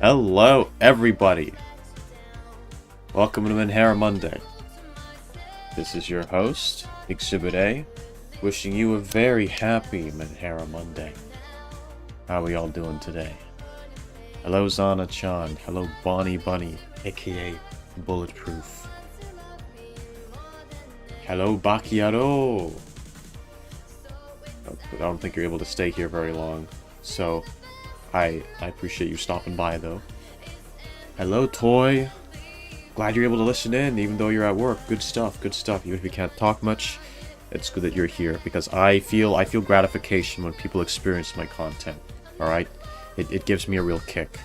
Hello, everybody. Welcome to Menhera Monday. This is your host, Exhibit A, wishing you a very happy Menhera Monday. How are we all doing today? Hello, Zana-chan. Hello, Bonnie Bunny, aka Bulletproof. Hello, Bakiaro. I don't think you're able to stay here very long, so I appreciate you stopping by, though. Hello, Toy. Glad you're able to listen in, even though you're at work. Good stuff, good stuff. Even if you can't talk much, it's good that you're here, because I feel gratification when people experience my content, alright? It gives me a real kick.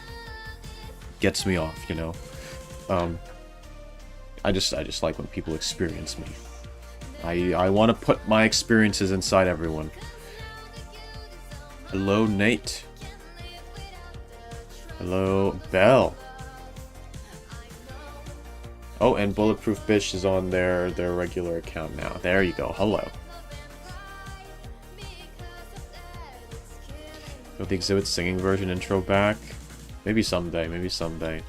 Gets me off, you know? I just like when people experience me. I want to put my experiences inside everyone. Hello, Nate. Hello, Belle. Oh, and Bulletproof Bitch is on their regular account now. There you go. Hello. Got the Exhibit singing version intro back. Maybe someday. Maybe someday.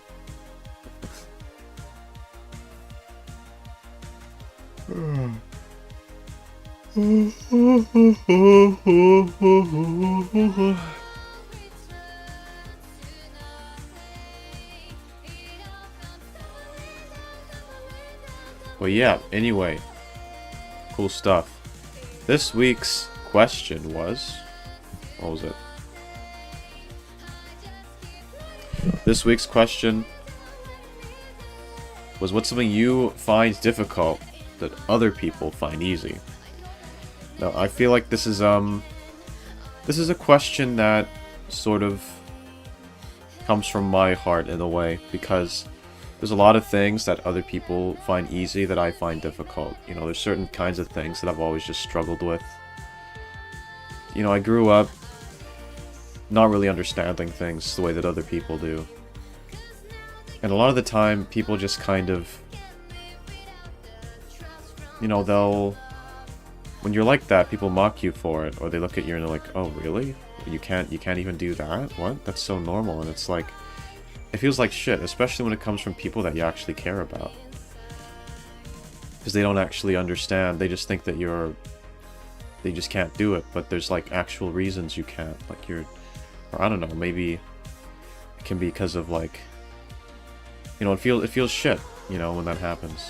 Well, yeah, anyway, cool stuff. This week's question was, what was it? This week's question was, what's something you find difficult that other people find easy? Now, I feel like this is a question that sort of comes from my heart in a way, because there's a lot of things that other people find easy that I find difficult. You know, there's certain kinds of things that I've always just struggled with. You know, I grew up not really understanding things the way that other people do. And a lot of the time, people just kind of, you know, when you're like that, people mock you for it, or they look at you and they're like, oh, really? You can't even do that? What? That's so normal. And it's like, it feels like shit, especially when it comes from people that you actually care about. Because they don't actually understand. They just think that they just can't do it, but there's like actual reasons you can't. Like or I don't know, maybe it can be because of like, you know, it feels shit, you know, when that happens.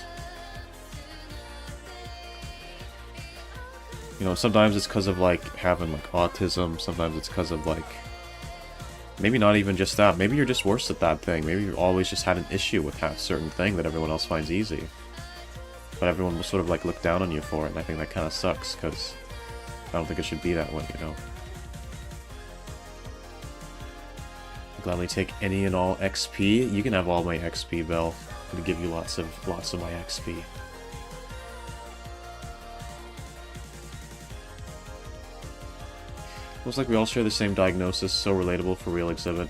You know, sometimes it's because of like having like autism, sometimes it's because of like, maybe not even just that. Maybe you're just worse at that thing. Maybe you've always just had an issue with that certain thing that everyone else finds easy. But everyone will sort of like look down on you for it, and I think that kind of sucks, because I don't think it should be that way, you know? I'll gladly take any and all XP. You can have all my XP, Belle. I'm gonna give you lots of my XP. Looks like we all share the same diagnosis, so relatable for real, Exhibit.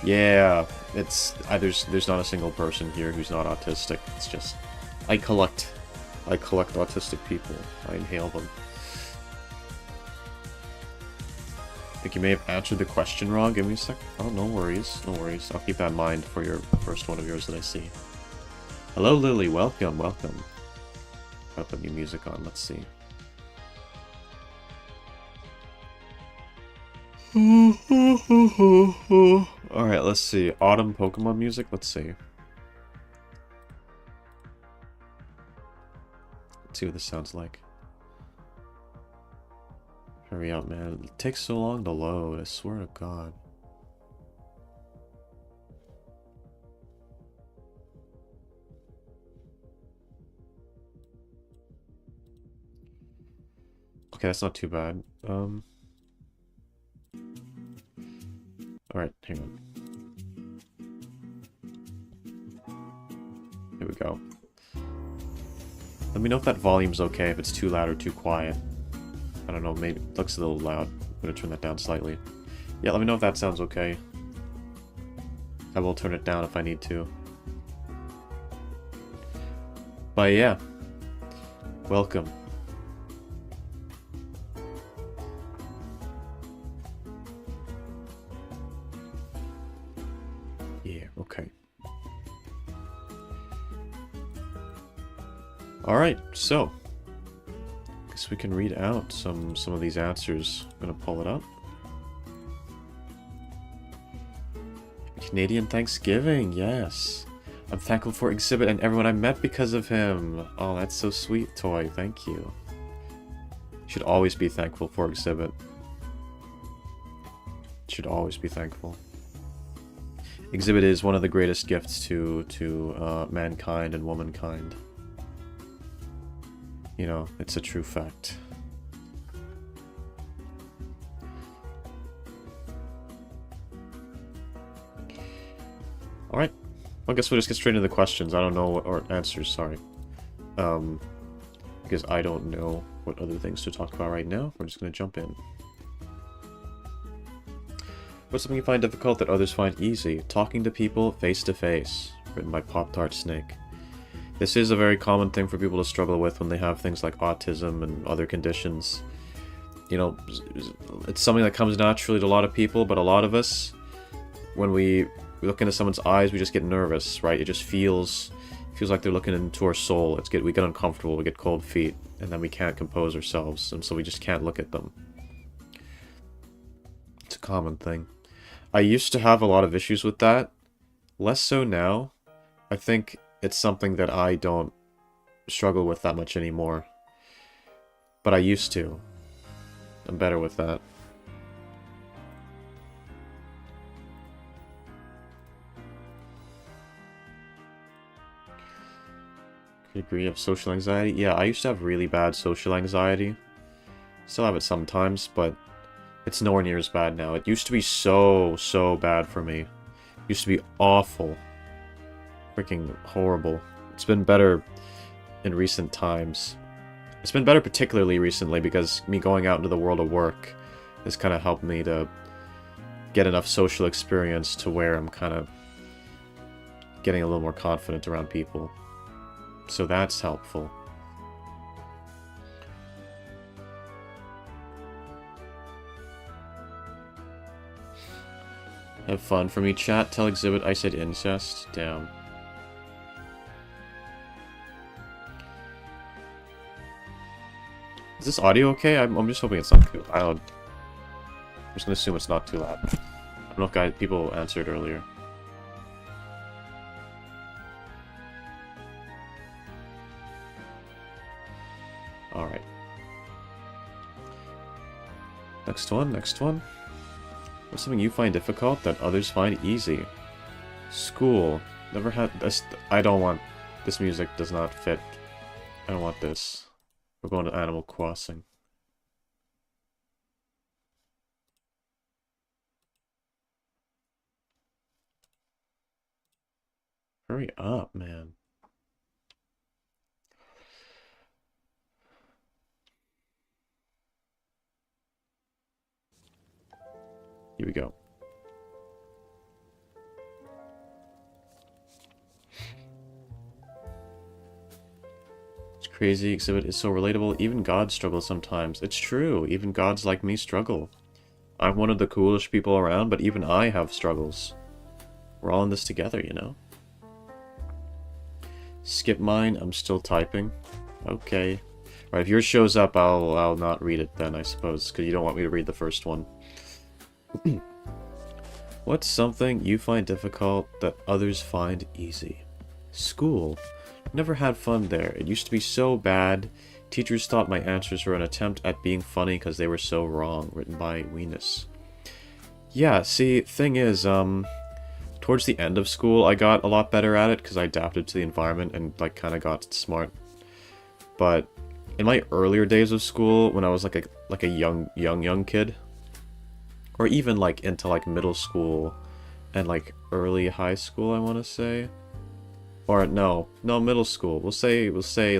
Yeah, there's not a single person here who's not autistic. It's just, I collect autistic people. I inhale them. I think you may have answered the question wrong. Give me a sec. Oh, no worries, no worries. I'll keep that in mind for your first one of yours that I see. Hello, Lily. Welcome, welcome. I'll put new music on. Let's see. Alright, let's see. Autumn Pokemon music? Let's see. Let's see what this sounds like. Hurry up, man. It takes so long to load, I swear to God. Okay, that's not too bad. Alright, hang on. Here we go. Let me know if that volume's okay, if it's too loud or too quiet. I don't know, maybe it looks a little loud. I'm gonna turn that down slightly. Yeah, let me know if that sounds okay. I will turn it down if I need to. But yeah. Welcome. Alright, so guess we can read out some of these answers. I'm gonna pull it up. Canadian Thanksgiving, yes. I'm thankful for Exhibit and everyone I met because of him. Oh, that's so sweet, Toy. Thank you. Should always be thankful for Exhibit. Should always be thankful. Exhibit is one of the greatest gifts to mankind and womankind. You know, it's a true fact. Alright. I guess we'll just get straight into the questions. I don't know what, or answers, sorry. Because I don't know what other things to talk about right now. We're just going to jump in. What's something you find difficult that others find easy? Talking to people face to face. Written by Pop-Tart Snake. This is a very common thing for people to struggle with when they have things like autism and other conditions. You know, it's something that comes naturally to a lot of people, but a lot of us, when we look into someone's eyes, we just get nervous, right? It just feels like they're looking into our soul. We get uncomfortable, we get cold feet, and then we can't compose ourselves, and so we just can't look at them. It's a common thing. I used to have a lot of issues with that. Less so now. I think it's something that I don't struggle with that much anymore. But I used to. I'm better with that. Degree of social anxiety? Yeah, I used to have really bad social anxiety. Still have it sometimes, but it's nowhere near as bad now. It used to be so bad for me. It used to be awful. Freaking horrible. It's been better in recent times. It's been better particularly recently because me going out into the world of work has kind of helped me to get enough social experience to where I'm kind of getting a little more confident around people. So that's helpful. Have fun for me, chat. Tell Exhibit I said incest. Damn. Is this audio okay? I'm just hoping it's not too loud. I'm just gonna assume it's not too loud. I don't know if people answered earlier. Alright. Next one. What's something you find difficult that others find easy? School. Never had this. I don't want... This music does not fit. I don't want this. We're going to Animal Crossing. Hurry up, man. Here we go. It's crazy. Exhibit is so relatable. Even gods struggle sometimes. It's true. Even gods like me struggle. I'm one of the coolest people around, but even I have struggles. We're all in this together, you know? Skip mine. I'm still typing. Okay. Right, if yours shows up, I'll not read it then, I suppose, because you don't want me to read the first one. What's something you find difficult that others find easy? School. Never had fun there. It used to be so bad. Teachers thought my answers were an attempt at being funny because they were so wrong. Written by Weenus. Yeah, see, thing is, towards the end of school, I got a lot better at it because I adapted to the environment and, like, kind of got smart. But in my earlier days of school, when I was like a young kid, or even like into like middle school and like early high school, I want to say, or no, middle school. We'll say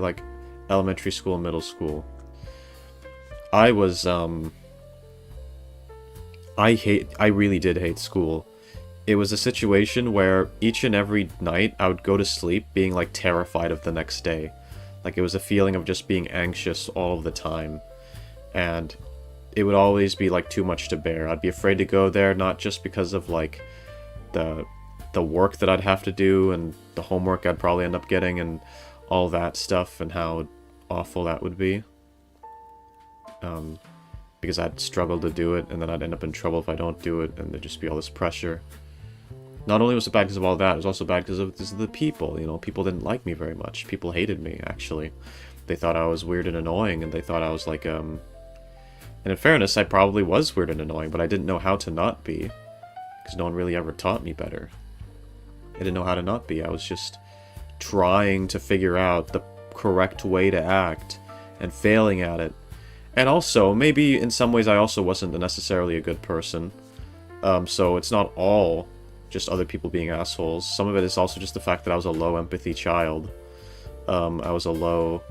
like elementary school, middle school. I was I really did hate school. It was a situation where each and every night I would go to sleep being like terrified of the next day. Like it was a feeling of just being anxious all of the time. And it would always be like too much to bear. I'd be afraid to go there, not just because of like the work that I'd have to do and the homework I'd probably end up getting and all that stuff and how awful that would be. Because I'd struggle to do it, and then I'd end up in trouble if I don't do it, and there'd just be all this pressure. Not only was it bad because of all that, it was also bad because of the people, you know? People didn't like me very much. People hated me, actually. They thought I was weird and annoying, and they thought I was like, And in fairness, I probably was weird and annoying, but I didn't know how to not be. Because no one really ever taught me better. I didn't know how to not be. I was just trying to figure out the correct way to act, and failing at it. And also, maybe in some ways I also wasn't necessarily a good person. So it's not all just other people being assholes. Some of it is also just the fact that I was a low empathy child. I was a low,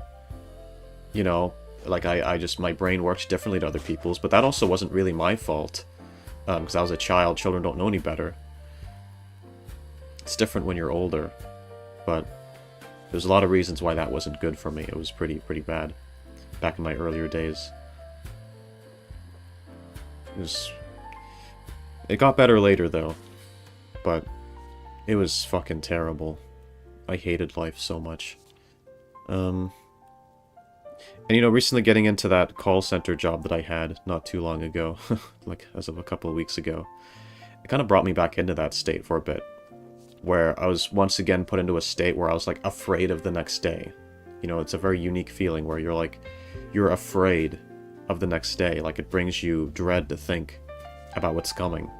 you know, like I just, my brain works differently to other people's, but that also wasn't really my fault. Because I was a child, children don't know any better. It's different when you're older, but there's a lot of reasons why that wasn't good for me. It was pretty bad back in my earlier days. It got better later though, but it was fucking terrible. I hated life so much. And you know, recently getting into that call center job that I had not too long ago, like as of a couple of weeks ago, it kind of brought me back into that state for a bit, where I was once again put into a state where I was like afraid of the next day. You know, it's a very unique feeling where you're like, you're afraid of the next day. Like it brings you dread to think about what's coming.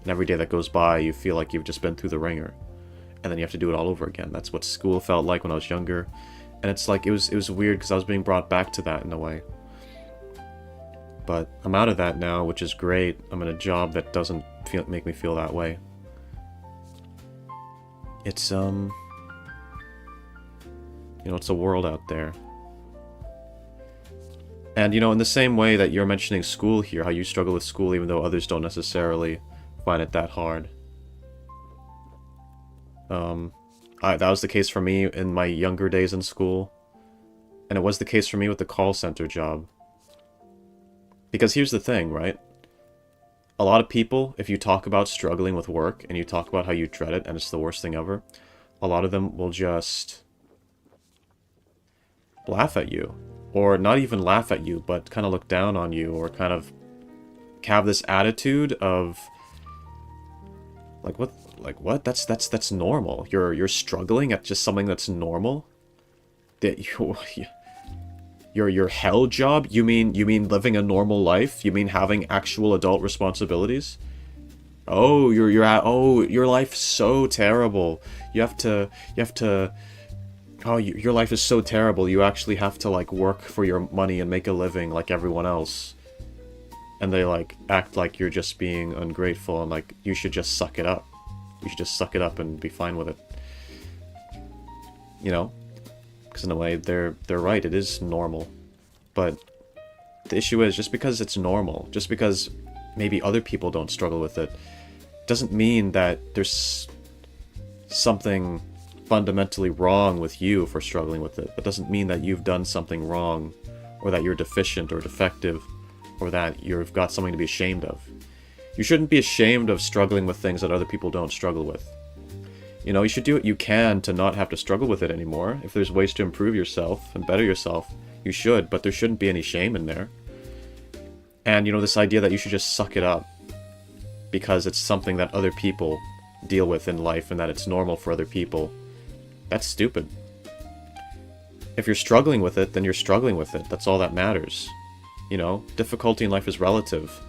And every day that goes by, you feel like you've just been through the ringer. And then you have to do it all over again. That's what school felt like when I was younger. And it's like, it was weird because I was being brought back to that in a way. But I'm out of that now, which is great. I'm in a job that doesn't make me feel that way. It's, you know, it's a world out there. And, you know, in the same way that you're mentioning school here, how you struggle with school even though others don't necessarily find it that hard. That was the case for me in my younger days in school. And it was the case for me with the call center job. Because here's the thing, right? A lot of people, if you talk about struggling with work, and you talk about how you dread it, and it's the worst thing ever, a lot of them will just laugh at you. Or not even laugh at you, but kind of look down on you, or kind of have this attitude of, like, what? That's normal. You're struggling at just something that's normal? That your hell job? You mean living a normal life? You mean having actual adult responsibilities? Oh, your life's so terrible. Your life is so terrible. You actually have to like work for your money and make a living like everyone else. And they like act like you're just being ungrateful and like you should just suck it up. You should just suck it up and be fine with it. You know? Because in a way, they're right. It is normal. But the issue is, just because it's normal, just because maybe other people don't struggle with it, doesn't mean that there's something fundamentally wrong with you for struggling with it. That doesn't mean that you've done something wrong, or that you're deficient or defective, or that you've got something to be ashamed of. You shouldn't be ashamed of struggling with things that other people don't struggle with. You know, you should do what you can to not have to struggle with it anymore. If there's ways to improve yourself and better yourself, you should, but there shouldn't be any shame in there. And, you know, this idea that you should just suck it up because it's something that other people deal with in life and that it's normal for other people, that's stupid. If you're struggling with it, then you're struggling with it. That's all that matters. You know, difficulty in life is relative.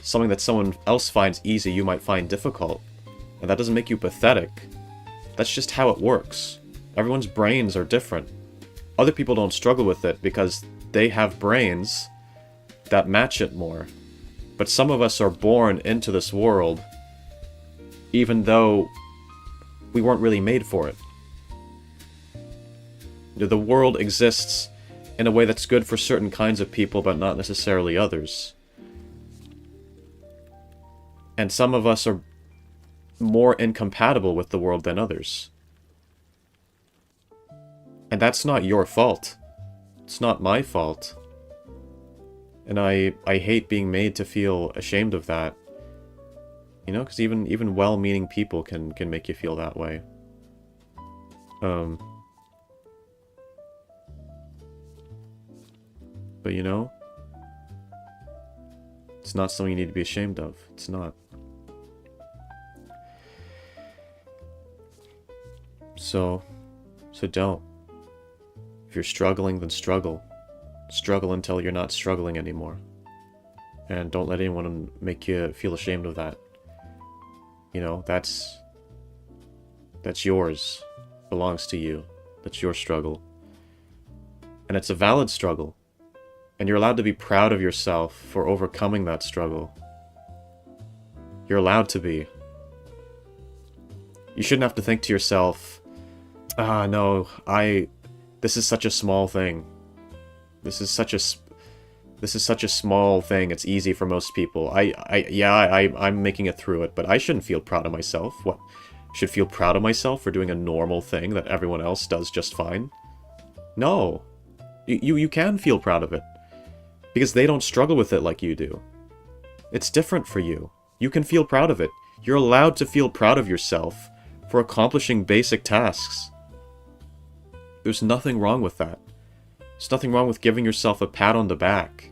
Something that someone else finds easy, you might find difficult. And that doesn't make you pathetic. That's just how it works. Everyone's brains are different. Other people don't struggle with it because they have brains that match it more. But some of us are born into this world even though we weren't really made for it. The world exists in a way that's good for certain kinds of people, but not necessarily others. And some of us are more incompatible with the world than others. And that's not your fault. It's not my fault. And I hate being made to feel ashamed of that. You know, because even well-meaning people can make you feel that way. But you know, it's not something you need to be ashamed of. It's not. So don't. If you're struggling, then struggle. Struggle until you're not struggling anymore. And don't let anyone make you feel ashamed of that. You know, that's yours. Belongs to you. That's your struggle. And it's a valid struggle. And you're allowed to be proud of yourself for overcoming that struggle. You're allowed to be. You shouldn't have to think to yourself, no, this is such a small thing. This is such a small thing. It's easy for most people. I'm making it through it, but I shouldn't feel proud of myself. What? I should feel proud of myself for doing a normal thing that everyone else does just fine? No. You can feel proud of it. Because they don't struggle with it like you do. It's different for you. You can feel proud of it. You're allowed to feel proud of yourself for accomplishing basic tasks. There's nothing wrong with that. There's nothing wrong with giving yourself a pat on the back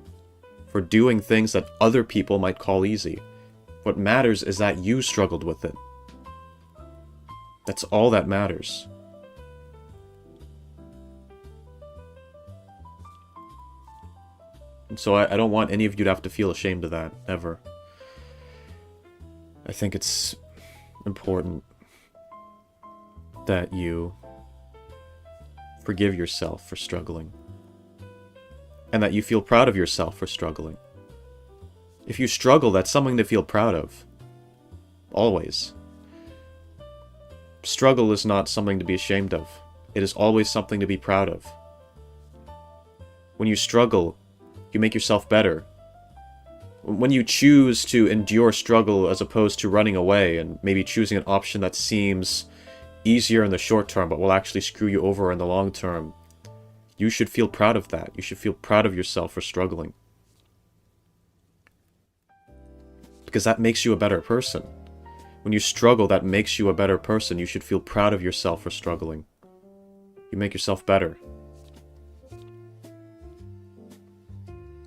for doing things that other people might call easy. What matters is that you struggled with it. That's all that matters. And so I don't want any of you to have to feel ashamed of that, ever. I think it's important that you forgive yourself for struggling. And that you feel proud of yourself for struggling. If you struggle, that's something to feel proud of. Always. Struggle is not something to be ashamed of. It is always something to be proud of. When you struggle, you make yourself better. When you choose to endure struggle as opposed to running away and maybe choosing an option that seems easier in the short term but will actually screw you over in the long term, you should feel proud of that. You should feel proud of yourself for struggling. Because that makes you a better person. When you struggle, that makes you a better person. You should feel proud of yourself for struggling. You make yourself better.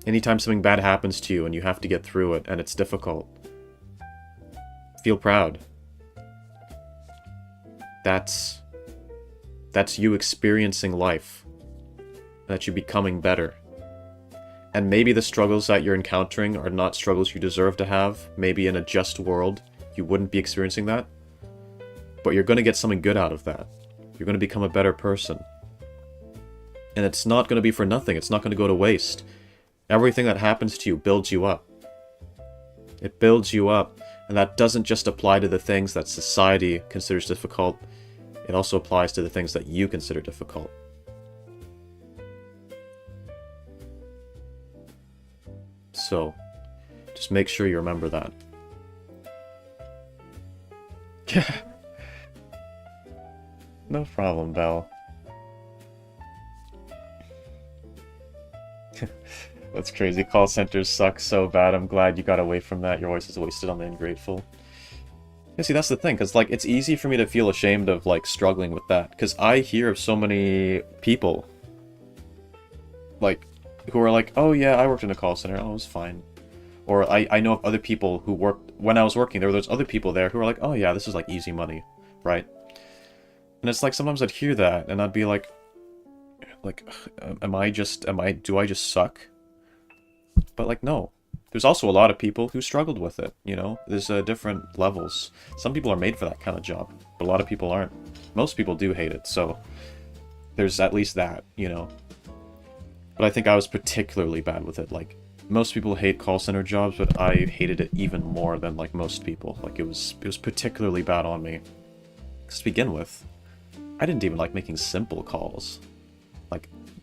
Anytime something bad happens to you and you have to get through it and it's difficult, feel proud. That's you experiencing life. That's you becoming better. And maybe the struggles that you're encountering are not struggles you deserve to have. Maybe in a just world, you wouldn't be experiencing that. But you're going to get something good out of that. You're going to become a better person. And it's not going to be for nothing. It's not going to go to waste. Everything that happens to you builds you up. It builds you up. And that doesn't just apply to the things that society considers difficult. It also applies to the things that you consider difficult. So, just make sure you remember that. No problem, Belle. That's crazy. Call centers suck so bad. I'm glad you got away from that. Your voice is wasted on the ungrateful. Yeah, see, that's the thing, because, like, it's easy for me to feel ashamed of, like, struggling with that, because I hear of so many people, like, who are like, oh yeah, I worked in a call center, oh, it was fine. Or I know of other people who worked, when I was working, there were those other people there who were like, oh yeah, this is like easy money, right? And it's like, sometimes I'd hear that, and I'd be like, do I just suck? But like, no. There's also a lot of people who struggled with it, you know? There's different levels. Some people are made for that kind of job, but a lot of people aren't. Most people do hate it, so there's at least that, you know? But I think I was particularly bad with it. Like, most people hate call center jobs, but I hated it even more than, like, most people. Like, it was particularly bad on me. Because to begin with, I didn't even like making simple calls.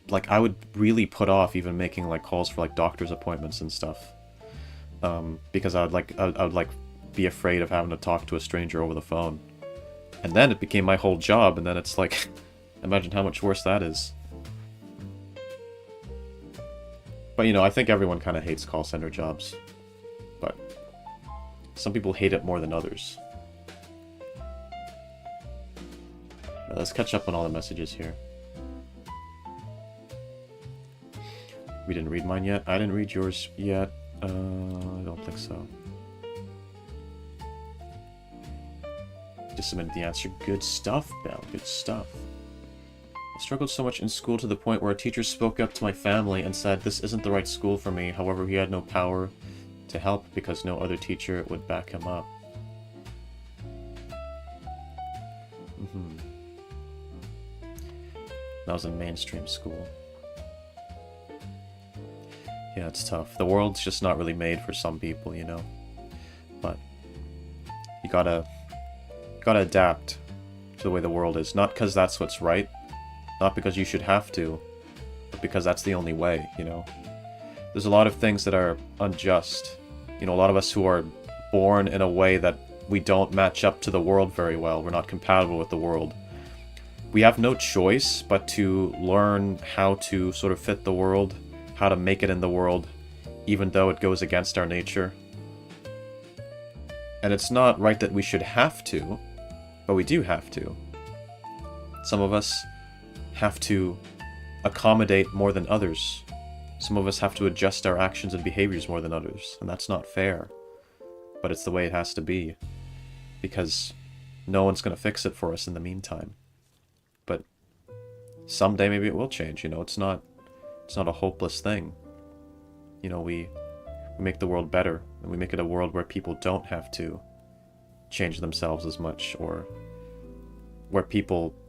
Like I would really put off even making, like, calls for, like, doctor's appointments and stuff. Because I would be afraid of having to talk to a stranger over the phone. And then it became my whole job, and then it's like, imagine how much worse that is. But, you know, I think everyone kind of hates call center jobs. But some people hate it more than others. Now, let's catch up on all the messages here. We didn't read mine yet? I didn't read yours yet. I don't think so. Just submitted the answer. Good stuff, Belle. Good stuff. I struggled so much in school to the point where a teacher spoke up to my family and said this isn't the right school for me. However, he had no power to help because no other teacher would back him up. That was in mainstream school. Yeah, it's tough. The world's just not really made for some people, you know? But you gotta adapt to the way the world is. Not because that's what's right, not because you should have to, but because that's the only way, you know? There's a lot of things that are unjust. You know, a lot of us who are born in a way that we don't match up to the world very well. We're not compatible with the world. We have no choice but to learn how to sort of fit the world, how to make it in the world, even though it goes against our nature. And it's not right that we should have to, but we do have to. Some of us have to accommodate more than others. Some of us have to adjust our actions and behaviors more than others, and that's not fair. But it's the way it has to be, because no one's going to fix it for us in the meantime. But someday maybe it will change, you know, it's not a hopeless thing. You know, we make the world better, and we make it a world where people don't have to change themselves as much, or where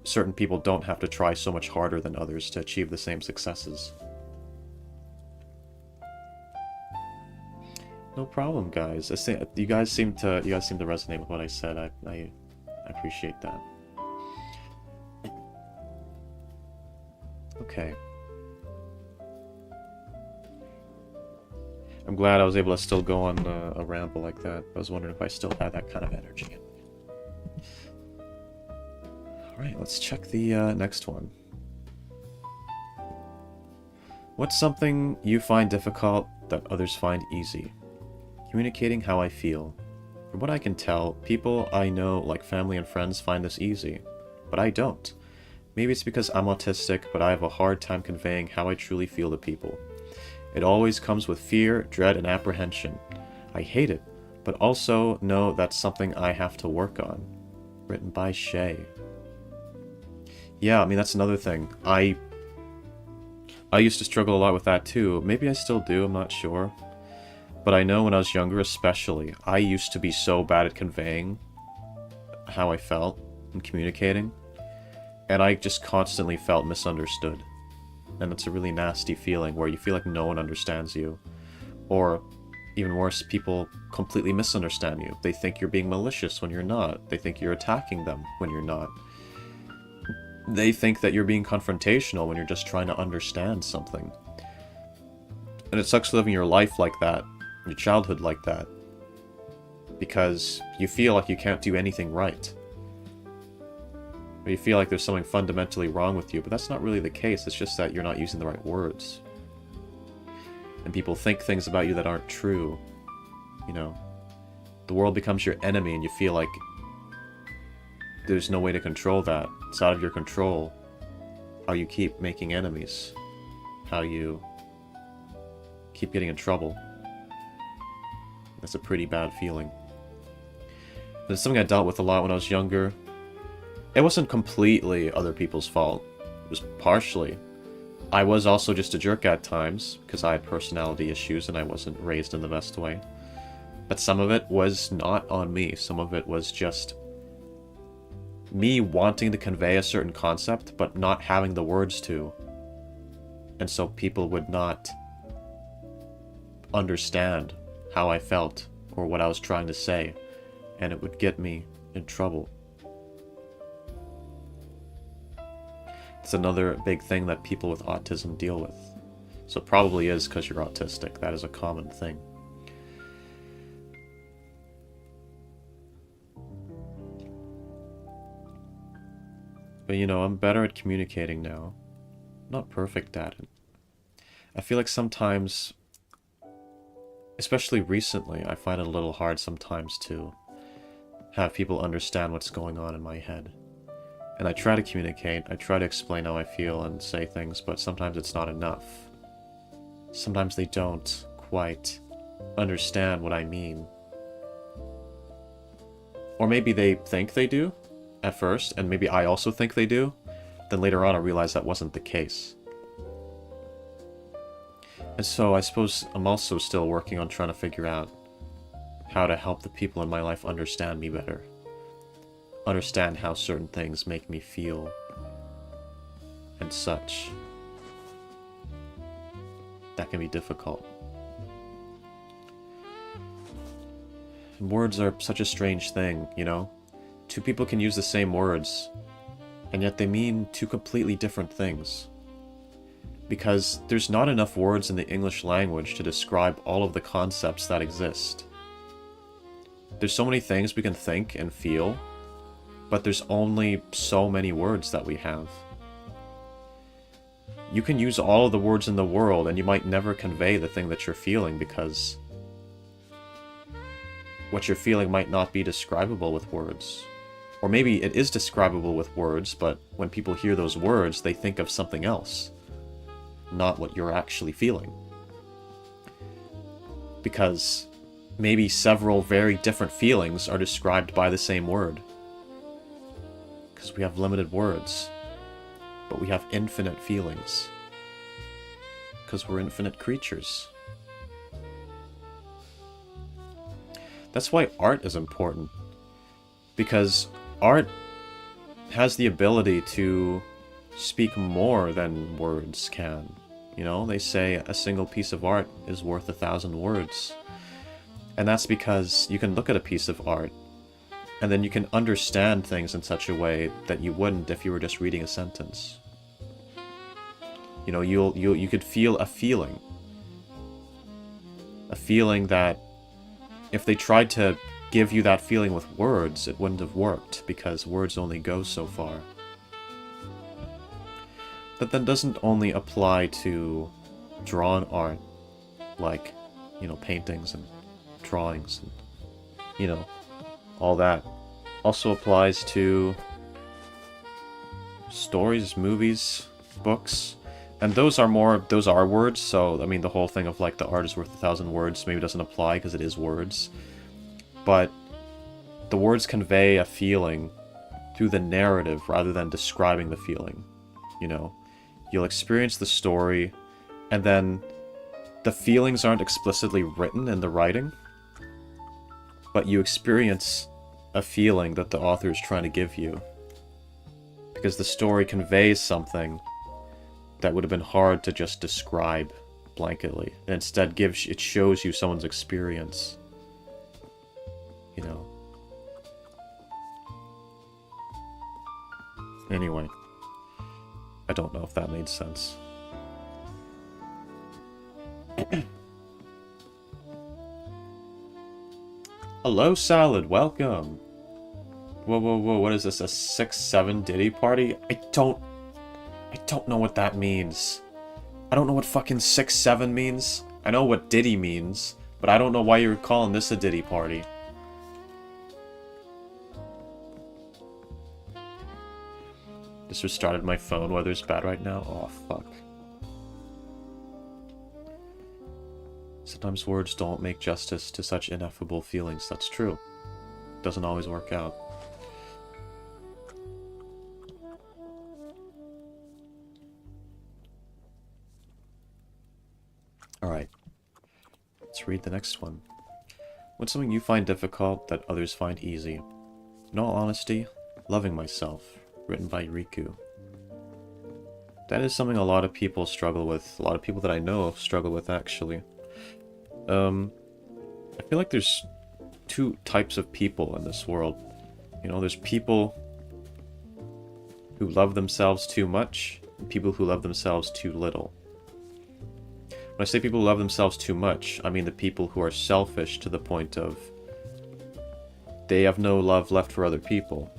certain people don't have to try so much harder than others to achieve the same successes. No problem, guys. You guys seem to resonate with what I said. I appreciate that. Okay. I'm glad I was able to still go on a ramble like that. I was wondering if I still had that kind of energy in me. Alright, let's check the next one. What's something you find difficult that others find easy? Communicating how I feel. From what I can tell, people I know, like family and friends, find this easy, but I don't. Maybe it's because I'm autistic, but I have a hard time conveying how I truly feel to people. It always comes with fear, dread, and apprehension. I hate it, but also know that's something I have to work on. Written by Shay. Yeah, I mean, that's another thing. I used to struggle a lot with that too. Maybe I still do, I'm not sure. But I know when I was younger especially, I used to be so bad at conveying how I felt and communicating. And I just constantly felt misunderstood. And it's a really nasty feeling where you feel like no one understands you. Or, even worse, people completely misunderstand you. They think you're being malicious when you're not. They think you're attacking them when you're not. They think that you're being confrontational when you're just trying to understand something. And it sucks living your life like that, your childhood like that, because you feel like you can't do anything right. Or you feel like there's something fundamentally wrong with you, but that's not really the case. It's just that you're not using the right words. And people think things about you that aren't true. You know, the world becomes your enemy and you feel like there's no way to control that. It's out of your control how you keep making enemies, how you keep getting in trouble. That's a pretty bad feeling. But it's something I dealt with a lot when I was younger. It wasn't completely other people's fault. It was partially. I was also just a jerk at times, because I had personality issues and I wasn't raised in the best way. But some of it was not on me. Some of it was just me wanting to convey a certain concept, but not having the words to. And so people would not understand how I felt or what I was trying to say, and it would get me in trouble. It's another big thing that people with autism deal with. So it probably is because you're autistic. That is a common thing. But you know, I'm better at communicating now. I'm not perfect at it. I feel like sometimes, especially recently, I find it a little hard sometimes to have people understand what's going on in my head. And I try to communicate, I try to explain how I feel and say things, but sometimes it's not enough. sometimes they don't quite understand what I mean. Or maybe they think they do at first, and maybe I also think they do. Then later on I realized that wasn't the case. And so I suppose I'm also still working on trying to figure out how to help the people in my life understand me better. Understand how certain things make me feel and such. That can be difficult. Words are such a strange thing, you know? Two people can use the same words, and yet they mean two completely different things. Because there's not enough words in the English language to describe all of the concepts that exist. There's so many things we can think and feel, but there's only so many words that we have. You can use all of the words in the world, and you might never convey the thing that you're feeling, because what you're feeling might not be describable with words. Or maybe it is describable with words, but when people hear those words, they think of something else, not what you're actually feeling. Because maybe several very different feelings are described by the same word. Because we have limited words, but we have infinite feelings. Because we're infinite creatures. That's why art is important. Because art has the ability to speak more than words can. You know, they say a single piece of art is worth 1,000 words. And that's because you can look at a piece of art, and then you can understand things in such a way that you wouldn't if you were just reading a sentence. You know, you could feel a feeling. A feeling that if they tried to give you that feeling with words, it wouldn't have worked, because words only go so far. But that doesn't only apply to drawn art, like, you know, paintings and drawings and, you know, all that. Also applies to stories, movies, books, and those are words, so, I mean, the whole thing of, like, the art is worth 1,000 words maybe doesn't apply because it is words. But the words convey a feeling through the narrative rather than describing the feeling, you know? You'll experience the story, and then the feelings aren't explicitly written in the writing, but you experience a feeling that the author is trying to give you. Because the story conveys something that would have been hard to just describe blanketly. And instead it shows you someone's experience. You know. Anyway. I don't know if that made sense. Hello, Salad. Welcome. Whoa, whoa, whoa. What is this? A 6-7 Diddy party? I don't know what that means. I don't know what fucking 6-7 means. I know what Diddy means, but I don't know why you're calling this a Diddy party. Just restarted my phone. Weather's bad right now. Oh, fuck. Sometimes words don't make justice to such ineffable feelings. That's true. Doesn't always work out. Alright. Let's read the next one. What's something you find difficult that others find easy? In all honesty, loving myself. Written by Riku. That is something a lot of people struggle with. A lot of people that I know struggle with, actually. I feel like there's two types of people in this world. You know, there's people who love themselves too much, and people who love themselves too little. When I say people who love themselves too much, I mean the people who are selfish to the point of they have no love left for other people.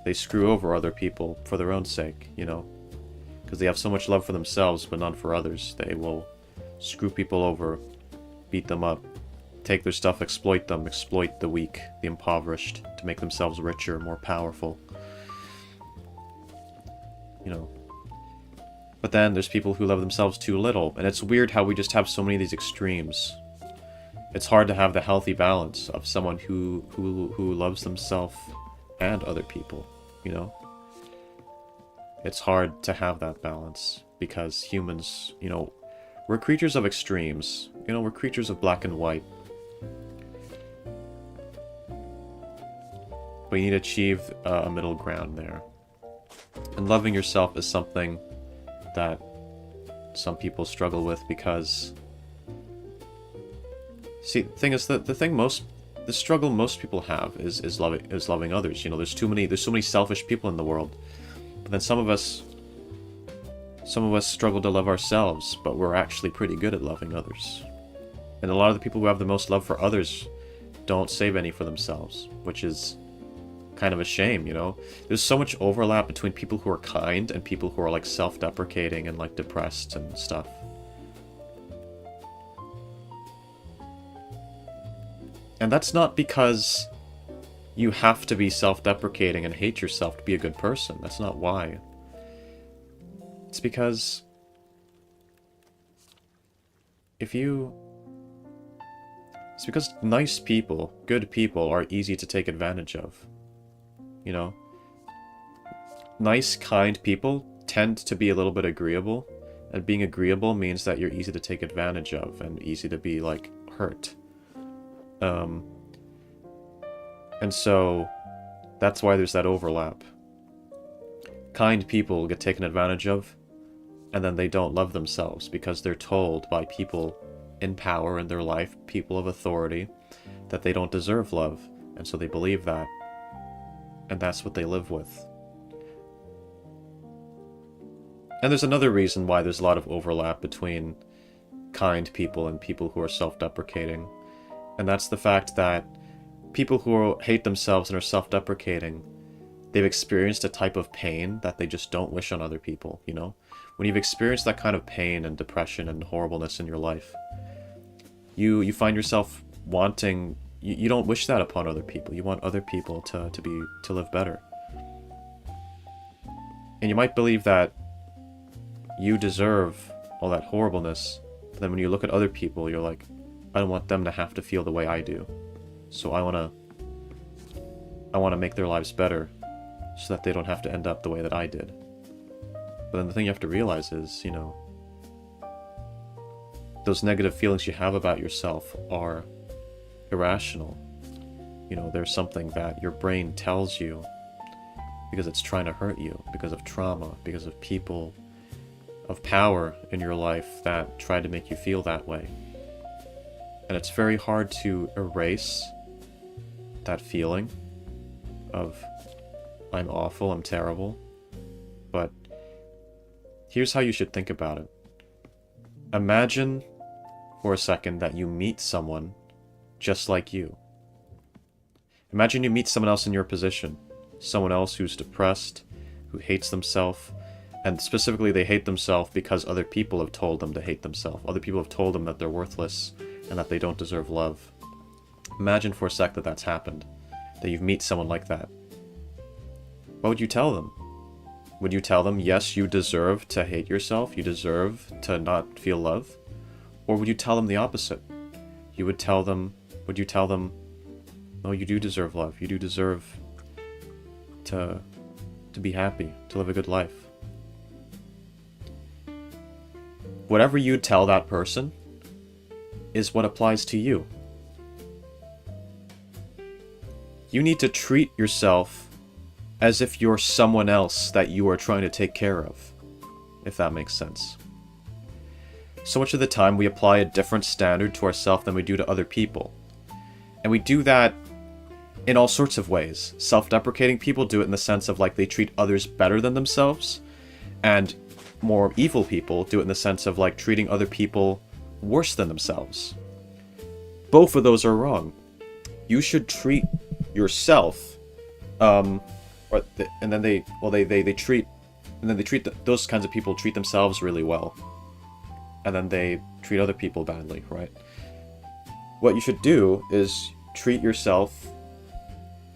They screw over other people for their own sake, you know? Because they have so much love for themselves, but none for others. They will screw people over, beat them up, take their stuff, exploit them, exploit the weak, the impoverished, to make themselves richer, more powerful. You know? But then there's people who love themselves too little, and it's weird how we just have so many of these extremes. It's hard to have the healthy balance of someone who loves themselves and other people, you know? It's hard to have that balance, because humans, you know, we're creatures of extremes. You know, we're creatures of black and white. But you need to achieve a middle ground there. And loving yourself is something that some people struggle with because... See, the thing is that the struggle most people have is loving others. You know, there's so many selfish people in the world. But then some of us struggle to love ourselves, but we're actually pretty good at loving others. And a lot of the people who have the most love for others don't save any for themselves, which is kind of a shame, you know? There's so much overlap between people who are kind and people who are, like, self-deprecating and, like, depressed and stuff. And that's not because you have to be self-deprecating and hate yourself to be a good person. That's not why. It's because nice people, good people, are easy to take advantage of. You know? Nice, kind people tend to be a little bit agreeable, and being agreeable means that you're easy to take advantage of and easy to be, like, hurt. And so that's why there's that overlap. Kind people get taken advantage of, and then they don't love themselves because they're told by people in power in their life, people of authority, that they don't deserve love, and so they believe that, and that's what they live with. And there's another reason why there's a lot of overlap between kind people and people who are self-deprecating, and that's the fact that people who hate themselves and are self-deprecating, they've experienced a type of pain that they just don't wish on other people, you know? When you've experienced that kind of pain and depression and horribleness in your life, you find yourself wanting... You don't wish that upon other people. You want other people to live better. And you might believe that you deserve all that horribleness, but then when you look at other people, you're like, I don't want them to have to feel the way I do. So I want to make their lives better so that they don't have to end up the way that I did. But then the thing you have to realize is, you know, those negative feelings you have about yourself are irrational. You know, there's something that your brain tells you because it's trying to hurt you, because of trauma, because of people of power in your life that try to make you feel that way. And it's very hard to erase that feeling of, I'm awful, I'm terrible. But here's how you should think about it. Imagine for a second that you meet someone just like you. Imagine you meet someone else in your position. Someone else who's depressed, who hates themselves, and specifically they hate themselves because other people have told them to hate themselves. Other people have told them that they're worthless and that they don't deserve love. Imagine for a sec that that's happened, that you meet someone like that. What would you tell them? Would you tell them, yes, you deserve to hate yourself, you deserve to not feel love? Or would you tell them the opposite? Would you tell them, no, you do deserve love, you do deserve to be happy, to live a good life? Whatever you tell that person is what applies to you. You need to treat yourself as if you're someone else that you are trying to take care of, if that makes sense. So much of the time we apply a different standard to ourselves than we do to other people. And we do that in all sorts of ways. Self-deprecating people do it in the sense of, like, they treat others better than themselves, and more evil people do it in the sense of, like, treating other people worse than themselves. Both of those are wrong. You should treat yourself, those kinds of people treat themselves really well, and then they treat other people badly, right? What you should do is treat yourself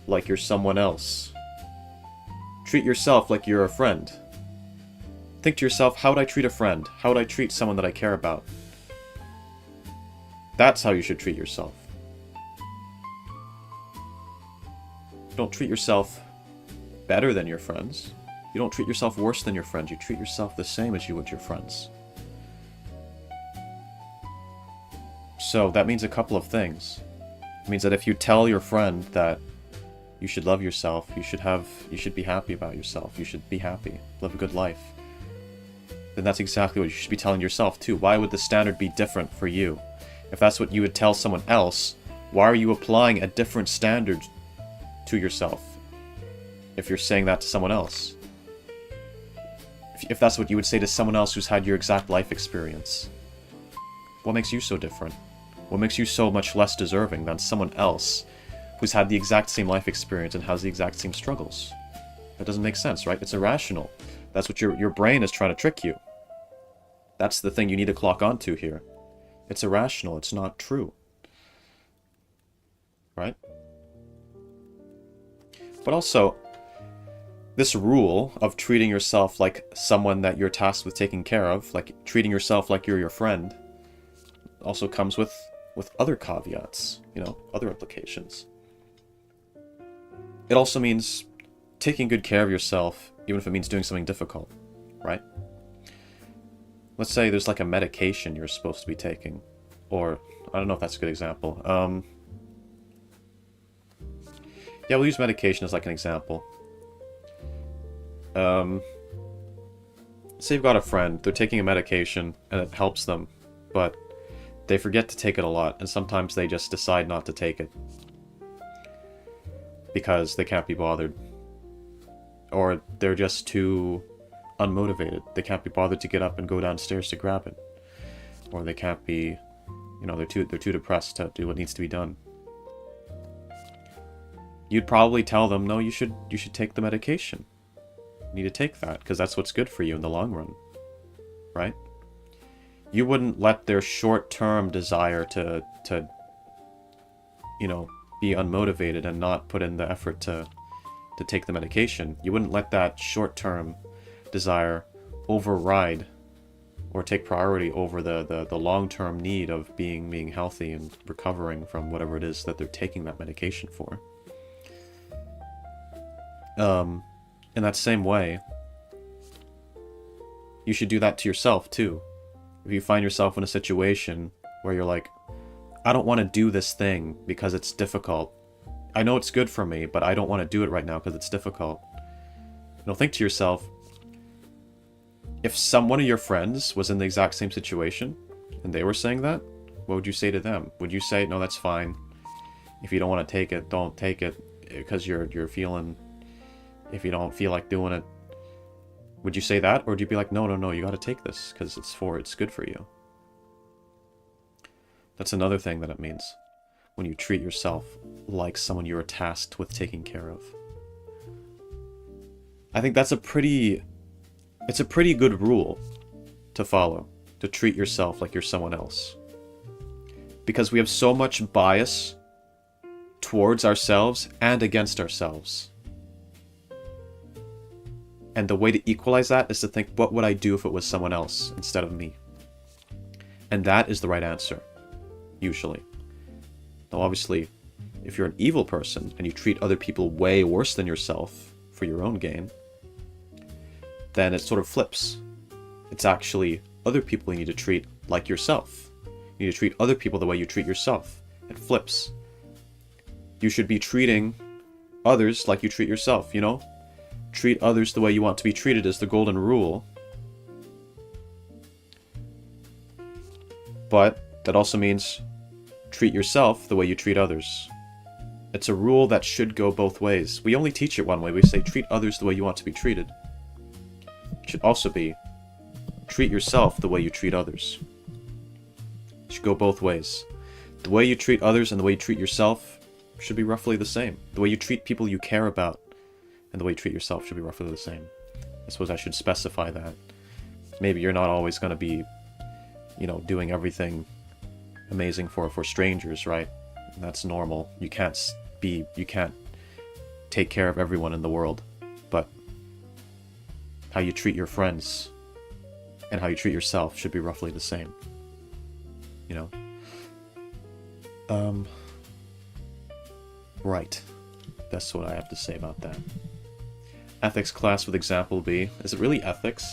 like you're someone else. Treat yourself like you're a friend. Think to yourself, how would I treat a friend? How would I treat someone that I care about? That's how you should treat yourself. You don't treat yourself better than your friends. You don't treat yourself worse than your friends. You treat yourself the same as you would your friends. So that means a couple of things. It means that if you tell your friend that you should love yourself, you should be happy about yourself, you should be happy, live a good life, then that's exactly what you should be telling yourself too. Why would the standard be different for you? If that's what you would tell someone else, why are you applying a different standard to yourself if you're saying that to someone else? If that's what you would say to someone else who's had your exact life experience, what makes you so different? What makes you so much less deserving than someone else who's had the exact same life experience and has the exact same struggles? That doesn't make sense, right? It's irrational. That's what your brain is trying to trick you. That's the thing you need to clock onto here. It's irrational. It's not true. Right? But also, this rule of treating yourself like someone that you're tasked with taking care of, like treating yourself like you're your friend, also comes with other caveats, other implications. It also means taking good care of yourself, even if it means doing something difficult, right? Let's say there's like a medication you're supposed to be taking, or I don't know if that's a good example. Yeah, we'll use medication as like an example. Say you've got a friend, they're taking a medication and it helps them, but they forget to take it a lot, and sometimes they just decide not to take it because they can't be bothered. Or they're just too unmotivated. They can't be bothered to get up and go downstairs to grab it. Or they can't be, they're too depressed to do what needs to be done. You'd probably tell them, no, you should take the medication. You need to take that, because that's what's good for you in the long run. Right? You wouldn't let their short-term desire to be unmotivated and not put in the effort to take the medication. You wouldn't let that short-term desire override or take priority over the long-term need of being healthy and recovering from whatever it is that they're taking that medication for. In that same way, you should do that to yourself too. If you find yourself in a situation where you're like, I don't want to do this thing because it's difficult. I know it's good for me, but I don't want to do it right now because it's difficult. Think to yourself, if one of your friends was in the exact same situation and they were saying that, what would you say to them? Would you say, no, that's fine. If you don't want to take it, don't take it because you're feeling, if you don't feel like doing it. Would you say that? Or would you be like, no, you got to take this because it's good for you? That's another thing that it means when you treat yourself like someone you're tasked with taking care of. I think it's a pretty good rule to follow, to treat yourself like you're someone else. Because we have so much bias towards ourselves and against ourselves. And the way to equalize that is to think, what would I do if it was someone else instead of me? And that is the right answer, usually. Now, obviously, if you're an evil person and you treat other people way worse than yourself for your own gain, then it sort of flips. It's actually other people you need to treat like yourself. You need to treat other people the way you treat yourself. It flips. You should be treating others like you treat yourself, Treat others the way you want to be treated is the golden rule. But that also means treat yourself the way you treat others. It's a rule that should go both ways. We only teach it one way. We say treat others the way you want to be treated. It should also be treat yourself the way you treat others. It should go both ways. The way you treat others and the way you treat yourself should be roughly the same. The way you treat people you care about and the way you treat yourself should be roughly the same. I suppose I should specify that. Maybe you're not always going to be, doing everything amazing for strangers, right? And that's normal. You can't take care of everyone in the world. But how you treat your friends And how you treat yourself should be roughly the same. You know? Right. That's what I have to say about that. Ethics class with example B. Is it really ethics?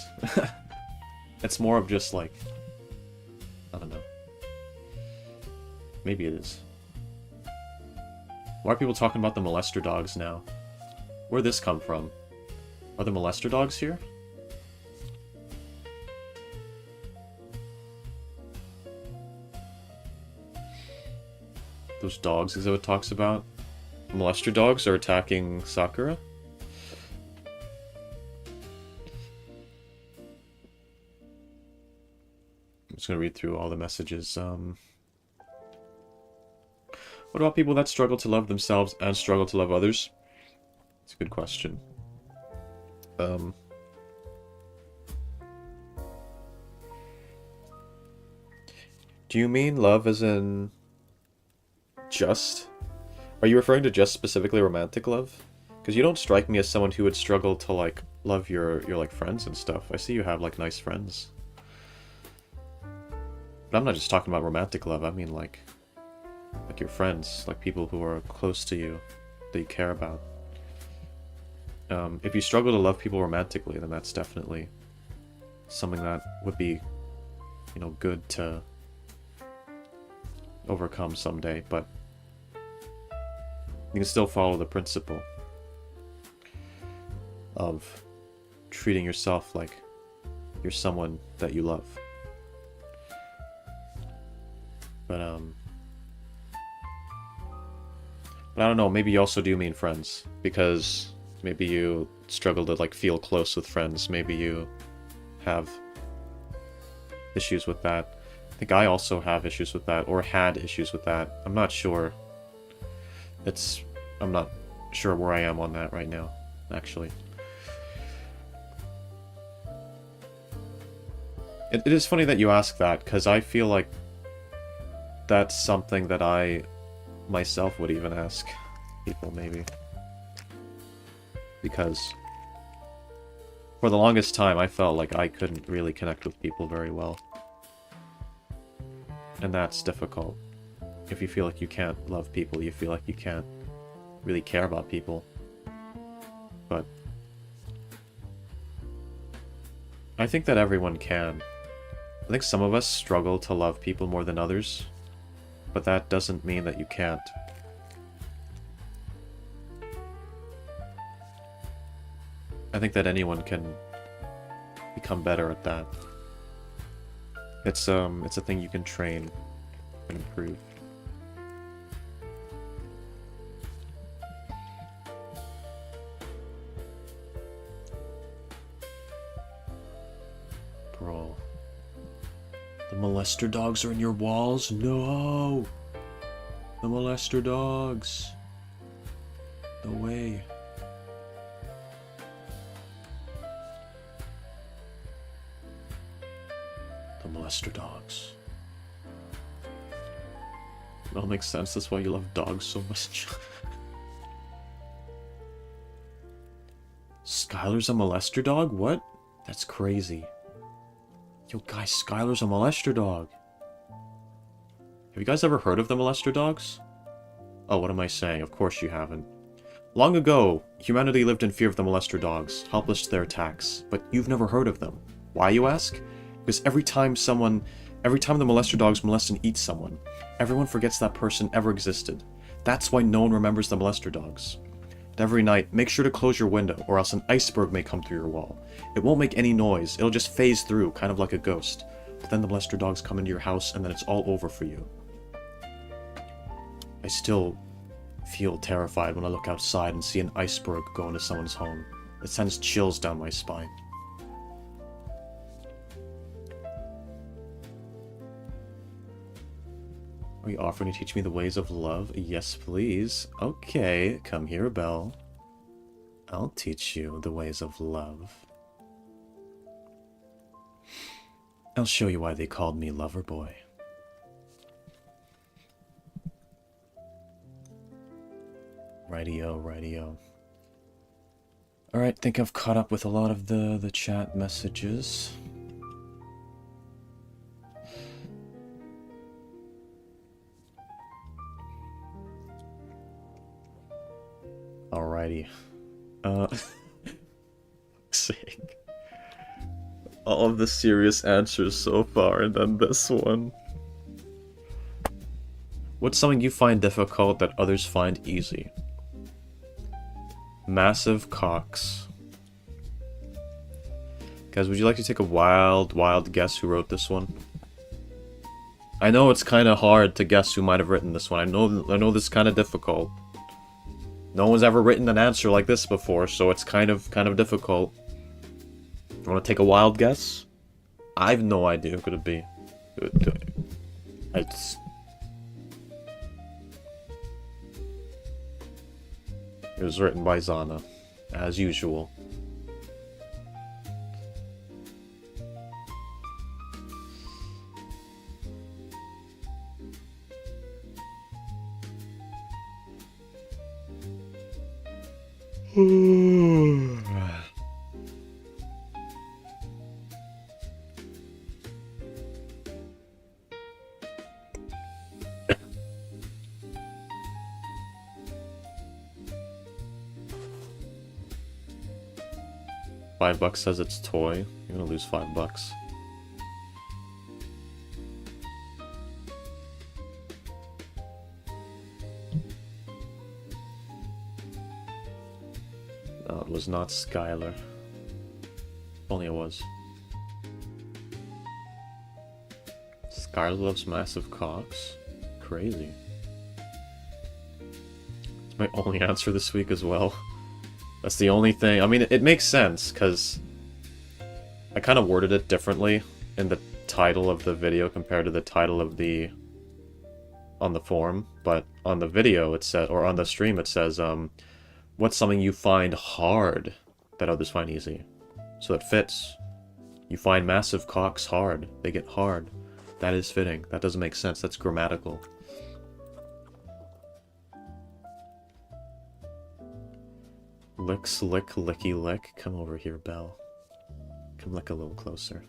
It's more of just like... I don't know. Maybe it is. Why are people talking about the molester dogs now? Where'd this come from? Are the molester dogs here? Those dogs is that what it talks about? Molester dogs are attacking Sakura? I'm just gonna read through all the messages. What about people that struggle to love themselves and struggle to love others? It's a good question. Do you mean love as in just? Are you referring to just specifically romantic love? Because you don't strike me as someone who would struggle to like love your like friends and stuff. I see you have like nice friends. But I'm not just talking about romantic love, I mean like your friends, like people who are close to you, that you care about. If you struggle to love people romantically, then that's definitely something that would be, you know, good to overcome someday, but you can still follow the principle of treating yourself like you're someone that you love. But I don't know, maybe you also do mean friends, because maybe you struggle to like feel close with friends, maybe you have issues with that. I think I also have issues with that, or had issues with that. I'm not sure. I'm not sure where I am on that right now, actually. It is funny that you ask that, because I feel like that's something that I myself would even ask people, maybe. Because for the longest time, I felt like I couldn't really connect with people very well. And that's difficult. If you feel like you can't love people, you feel like you can't really care about people. But I think that everyone can. I think some of us struggle to love people more than others, but that doesn't mean that you can't. I think that anyone can become better at that. It's a thing you can train and improve. Bro. The molester dogs are in your walls? No! The molester dogs! No way. The molester dogs. It all makes sense, that's why you love dogs so much. Skylar's a molester dog? What? That's crazy. Yo, guys, Skylar's a molester dog. Have you guys ever heard of the molester dogs? Oh, what am I saying? Of course you haven't. Long ago, humanity lived in fear of the molester dogs, helpless to their attacks. But you've never heard of them. Why, you ask? Because every time the molester dogs molest and eat someone, everyone forgets that person ever existed. That's why no one remembers the molester dogs. And every night, make sure to close your window, or else an iceberg may come through your wall. It won't make any noise, it'll just phase through, kind of like a ghost. But then the molester dogs come into your house, and then it's all over for you. I still feel terrified when I look outside and see an iceberg go into someone's home. It sends chills down my spine. Are you offering to teach me the ways of love? Yes, please. Okay, come here, Belle. I'll teach you the ways of love. I'll show you why they called me Loverboy. Rightio, rightio. Alright, think I've caught up with a lot of the chat messages. Alrighty. Sake. All of the serious answers so far, and then this one. What's something you find difficult that others find easy? Massive cocks. Guys, would you like to take a wild guess who wrote this one? I know it's kind of hard to guess who might have written this one. I know this is kind of difficult. No one's ever written an answer like this before, so it's kind of difficult. You want to take a wild guess? I have no idea who could it be. It was written by Zana, as usual. $5 says it's toy. You're gonna lose $5. No, it was not Skylar. If only it was. Skylar loves massive cocks? Crazy. It's my only answer this week as well. That's the only thing. I mean, it makes sense, because I kind of worded it differently in the title of the video compared to the title of the... on the forum, but on the video it said, or on the stream it says, what's something you find hard that others find easy? So it fits. You find massive cocks hard. They get hard. That is fitting. That doesn't make sense. That's grammatical. Lick, slick, licky, lick. Come over here, Belle. Come lick a little closer.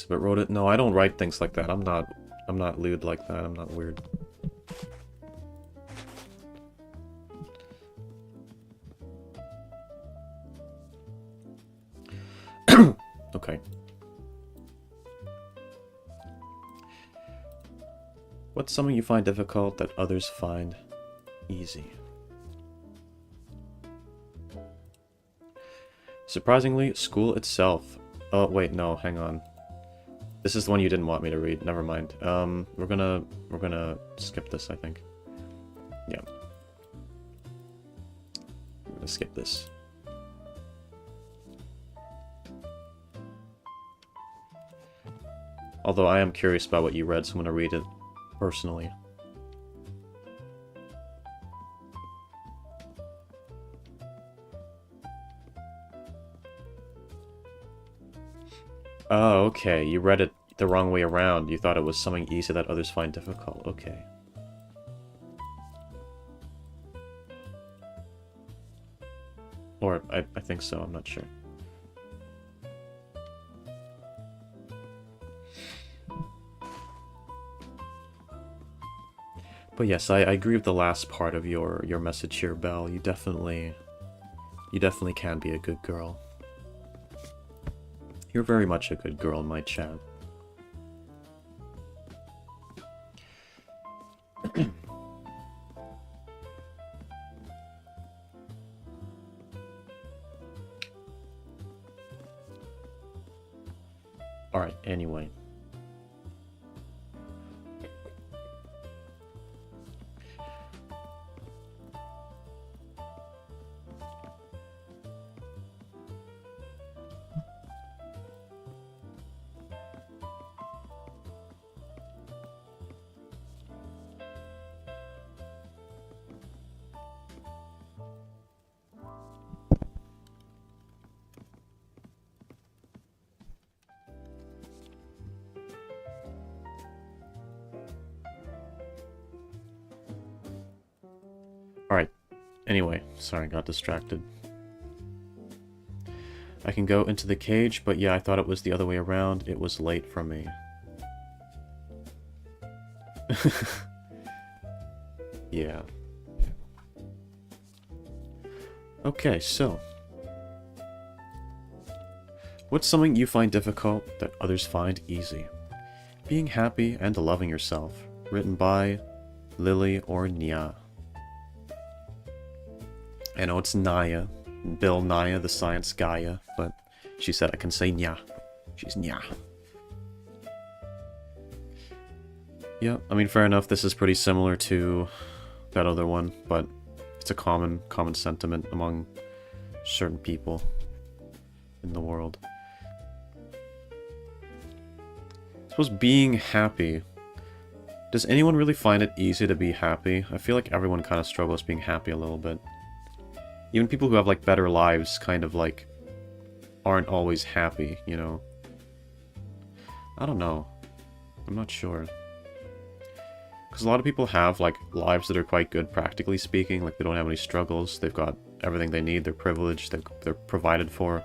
But wrote it. No, I don't write things like that. I'm not lewd like that. I'm not weird. Okay. What's something you find difficult that others find easy? Surprisingly, school itself. Oh, wait, no, hang on. This is the one you didn't want me to read. Never mind. We're gonna skip this, I think. Yeah. I'm gonna skip this. Although I am curious about what you read, so I'm gonna read it personally. Oh, okay. You read it the wrong way around. You thought it was something easy that others find difficult. Okay. Or, I think so. I'm not sure. But yes, I agree with the last part of your message here, Belle. You definitely can be a good girl. You're very much a good girl in my chat. Alright, anyway. Alright, anyway, sorry, I got distracted. I can go into the cage, but yeah, I thought it was the other way around. It was late for me. Yeah. Okay, so... what's something you find difficult that others find easy? Being happy and loving yourself. Written by Lily or Nya. I know it's Naya. Bill Naya, the science Gaia, but she said I can say Nya. She's Nya. Yeah, I mean, fair enough, this is pretty similar to that other one, but it's a common sentiment among certain people in the world. I suppose being happy. Does anyone really find it easy to be happy? I feel like everyone kind of struggles being happy a little bit. Even people who have, like, better lives kind of, like, aren't always happy, you know? I don't know. I'm not sure. Because a lot of people have, like, lives that are quite good, practically speaking. Like, they don't have any struggles. They've got everything they need. They're privileged. They're provided for.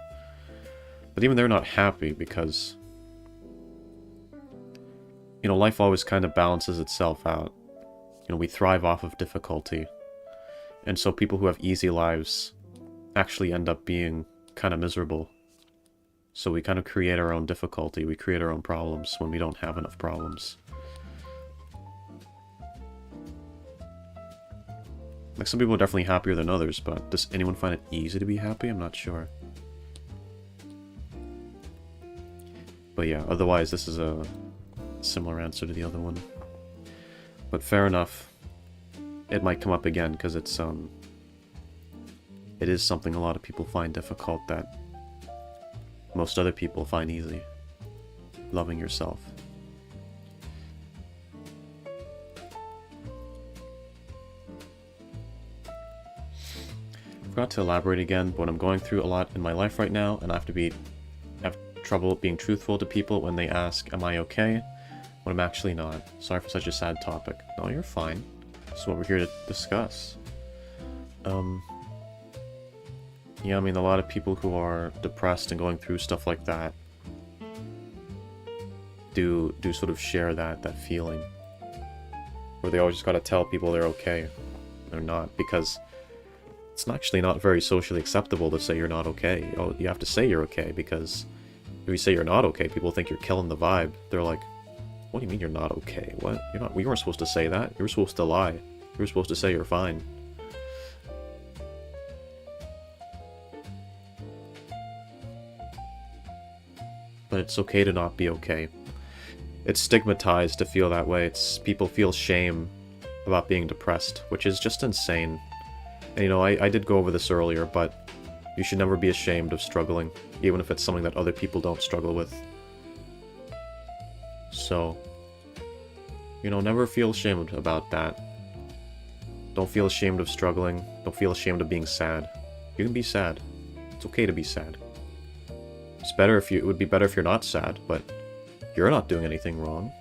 But even they're not happy because... you know, life always kind of balances itself out. You know, we thrive off of difficulty. And so people who have easy lives actually end up being kind of miserable. So we kind of create our own difficulty. We create our own problems when we don't have enough problems. Like, some people are definitely happier than others, but does anyone find it easy to be happy? I'm not sure. But yeah, otherwise this is a similar answer to the other one. But fair enough. It might come up again, because it's, it is something a lot of people find difficult that most other people find easy. Loving yourself. Forgot to elaborate again, but I'm going through a lot in my life right now, and I have trouble being truthful to people when they ask, am I okay? When I'm actually not. Sorry for such a sad topic. No, you're fine. That's what we're here to discuss. Yeah, I mean, a lot of people who are depressed and going through stuff like that do sort of share that feeling. Where they always just gotta tell people they're okay. They're not, because it's actually not very socially acceptable to say you're not okay. You have to say you're okay, because if you say you're not okay, people think you're killing the vibe. They're like, what do you mean you're not okay? What? You're not. We weren't supposed to say that. You were supposed to lie. You were supposed to say you're fine. But it's okay to not be okay. It's stigmatized to feel that way. People feel shame about being depressed, which is just insane. And you know, I did go over this earlier, but you should never be ashamed of struggling, even if it's something that other people don't struggle with. So, you know, never feel ashamed about that. Don't feel ashamed of struggling. Don't feel ashamed of being sad. You can be sad. It's okay to be sad. It would be better if you're not sad, but you're not doing anything wrong.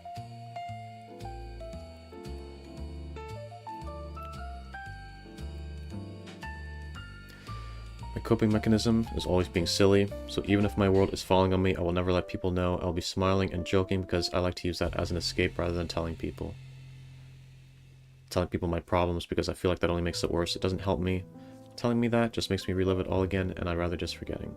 My coping mechanism is always being silly, so even if my world is falling on me, I will never let people know. I'll be smiling and joking because I like to use that as an escape rather than telling people. Telling people my problems because I feel like that only makes it worse. It doesn't help me. Telling me that just makes me relive it all again, and I'd rather just forgetting.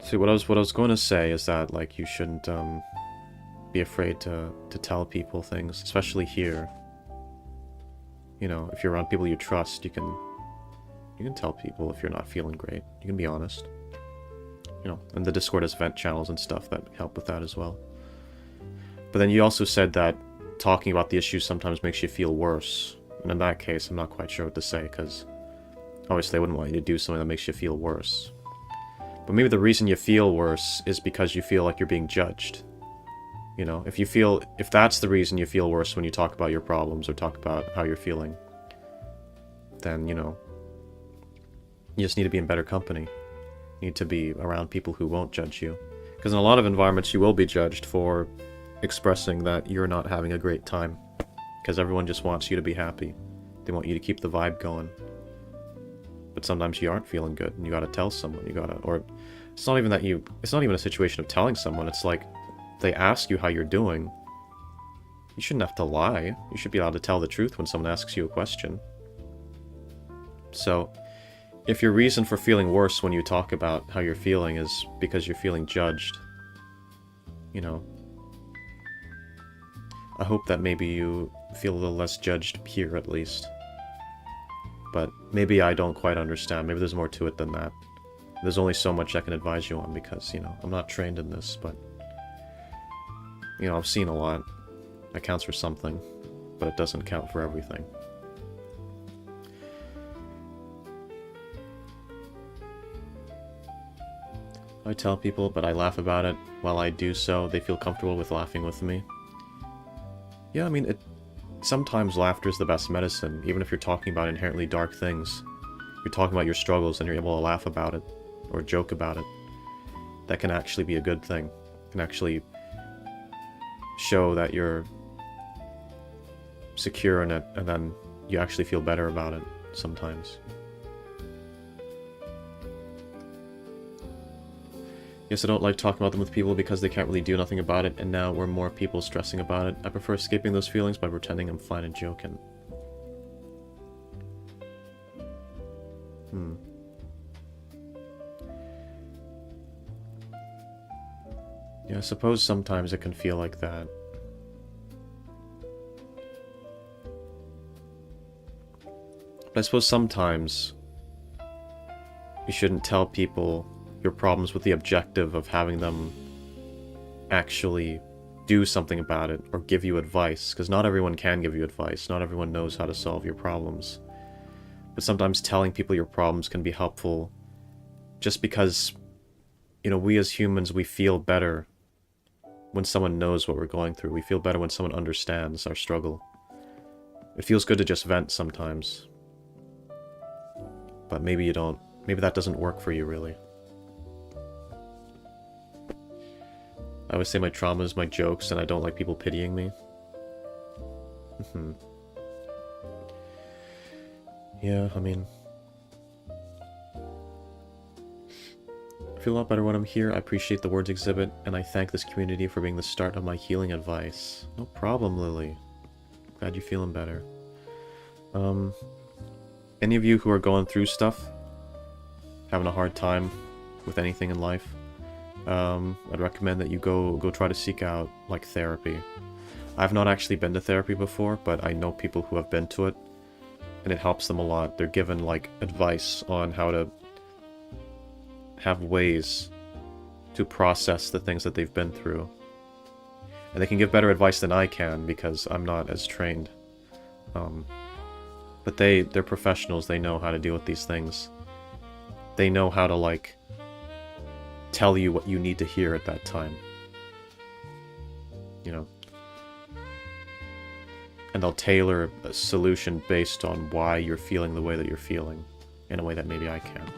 See, what I was going to say is that, like, you shouldn't be afraid to tell people things, especially here. You know, if you're around people you trust, you can tell people if you're not feeling great. You can be honest. You know, and the Discord has vent channels and stuff that help with that as well. But then you also said that talking about the issues sometimes makes you feel worse. And in that case, I'm not quite sure what to say, because obviously I wouldn't want you to do something that makes you feel worse. But maybe the reason you feel worse is because you feel like you're being judged. You know, if that's the reason you feel worse when you talk about your problems or talk about how you're feeling, then, you know, you just need to be in better company. You need to be around people who won't judge you. Because in a lot of environments you will be judged for expressing that you're not having a great time. Because everyone just wants you to be happy. They want you to keep the vibe going. But sometimes you aren't feeling good, and you gotta tell someone, or it's not even a situation of telling someone, it's like, they ask you how you're doing, you shouldn't have to lie. You should be allowed to tell the truth when someone asks you a question. So, if your reason for feeling worse when you talk about how you're feeling is because you're feeling judged, I hope that maybe you feel a little less judged here, at least. But maybe I don't quite understand. Maybe there's more to it than that. There's only so much I can advise you on because, I'm not trained in this, but, I've seen a lot. That counts for something, but it doesn't count for everything. I tell people, but I laugh about it. While I do so, they feel comfortable with laughing with me. Yeah, I mean, sometimes laughter is the best medicine, even if you're talking about inherently dark things. You're talking about your struggles and you're able to laugh about it, or joke about it. That can actually be a good thing. It can actually show that you're secure in it, and then you actually feel better about it sometimes. Yes, I don't like talking about them with people because they can't really do nothing about it, and now we're more people stressing about it. I prefer escaping those feelings by pretending I'm fine and joking. Yeah, I suppose sometimes it can feel like that. But I suppose sometimes you shouldn't tell people your problems with the objective of having them actually do something about it or give you advice, because not everyone can give you advice, not everyone knows how to solve your problems. But sometimes telling people your problems can be helpful just because, we as humans, we feel better when someone knows what we're going through. We feel better when someone understands our struggle. It feels good to just vent sometimes. But maybe you don't. Maybe that doesn't work for you, really. I always say my trauma is my jokes, and I don't like people pitying me. Yeah, I mean... I feel a lot better when I'm here. I appreciate the words exhibit, and I thank this community for being the start of my healing advice. No problem, Lily. Glad you're feeling better. Any of you who are going through stuff, having a hard time with anything in life, I'd recommend that you go try to seek out, like, therapy. I've not actually been to therapy before, but I know people who have been to it, and it helps them a lot. They're given, like, advice on how to have ways to process the things that they've been through. And they can give better advice than I can, because I'm not as trained. But they're professionals, they know how to deal with these things. They know how to, like, tell you what you need to hear at that time. And they'll tailor a solution based on why you're feeling the way that you're feeling, in a way that maybe I can't.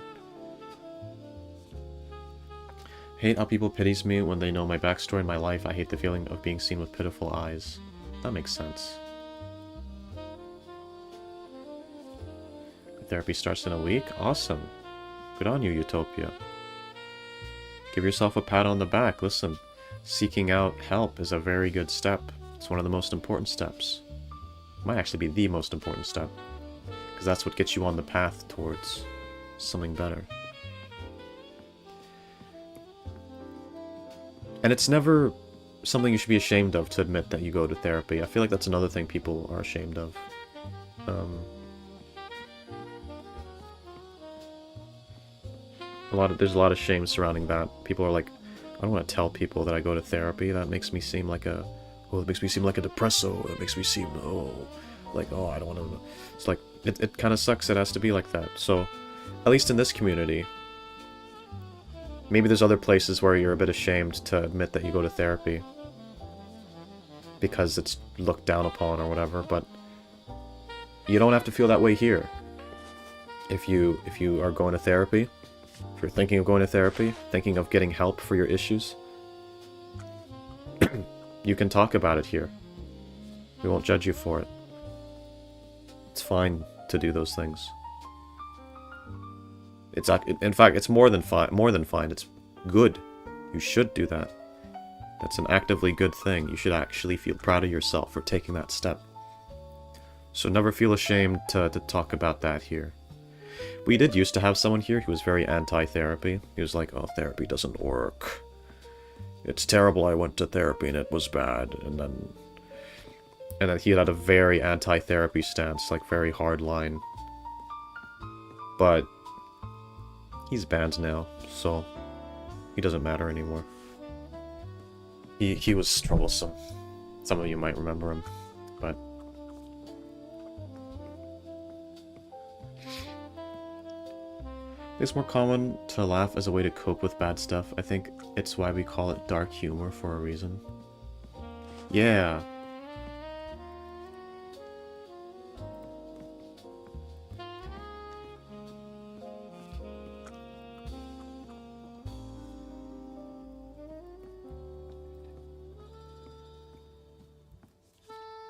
Hate how people pities me when they know my backstory in my life. I hate the feeling of being seen with pitiful eyes. That makes sense. Therapy starts in a week? Awesome. Good on you, Utopia. Give yourself a pat on the back. Listen, seeking out help is a very good step. It's one of the most important steps. It might actually be the most important step, because that's what gets you on the path towards something better. And it's never something you should be ashamed of to admit that you go to therapy. I feel like that's another thing people are ashamed of. There's a lot of shame surrounding that. People are like, I don't want to tell people that I go to therapy. That makes me seem like it makes me seem like a depresso. It makes me seem, I don't want to... It's like, it kind of sucks it has to be like that. So, at least in this community, maybe there's other places where you're a bit ashamed to admit that you go to therapy because it's looked down upon or whatever, but you don't have to feel that way here. If you are going to therapy, if you're thinking of going to therapy, thinking of getting help for your issues, you can talk about it here. We won't judge you for it. It's fine to do those things. In fact, it's more than fine. More than fine. It's good. You should do that. That's an actively good thing. You should actually feel proud of yourself for taking that step. So never feel ashamed to talk about that here. We did used to have someone here who was very anti-therapy. He was like, oh, therapy doesn't work. It's terrible, I went to therapy and it was bad. And then he had a very anti-therapy stance, like very hard line. But he's banned now, so he doesn't matter anymore. He was troublesome. Some of you might remember him, but... It's more common to laugh as a way to cope with bad stuff. I think it's why we call it dark humor for a reason. Yeah.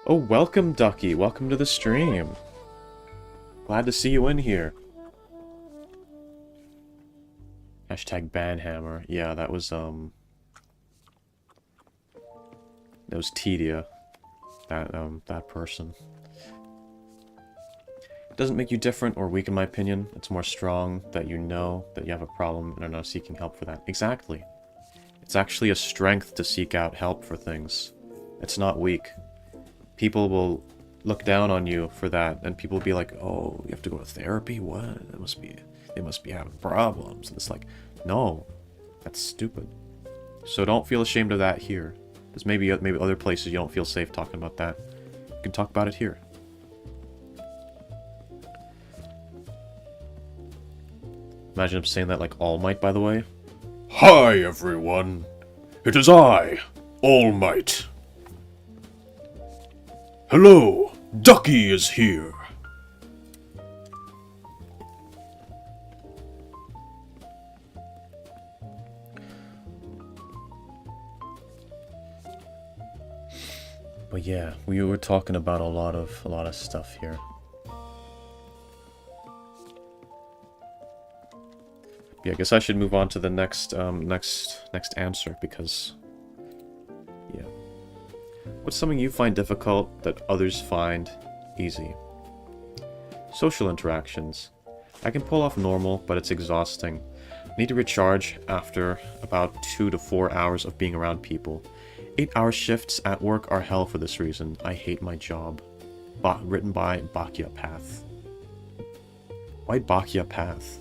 Oh, welcome, Ducky. Welcome to the stream. Glad to see you in here. Hashtag banhammer. Yeah, that was Tedia. That person. It doesn't make you different or weak in my opinion. It's more strong that you know that you have a problem and are now seeking help for that. Exactly. It's actually a strength to seek out help for things. It's not weak. People will look down on you for that, and people will be like, oh, you have to go to therapy? What? They must be having problems. And it's like, no, that's stupid. So don't feel ashamed of that here. There's maybe other places you don't feel safe talking about that. You can talk about it here. Imagine him saying that like All Might, by the way. Hi, everyone. It is I, All Might. Hello, Ducky is here. But yeah, we were talking about a lot of stuff here. Yeah, I guess I should move on to the next answer because yeah. What's something you find difficult that others find easy? Social interactions. I can pull off normal, but it's exhausting. I need to recharge after about 2 to 4 hours of being around people. 8-hour shifts at work are hell for this reason. I hate my job. Written by Bakya Path. Why Bakya Path?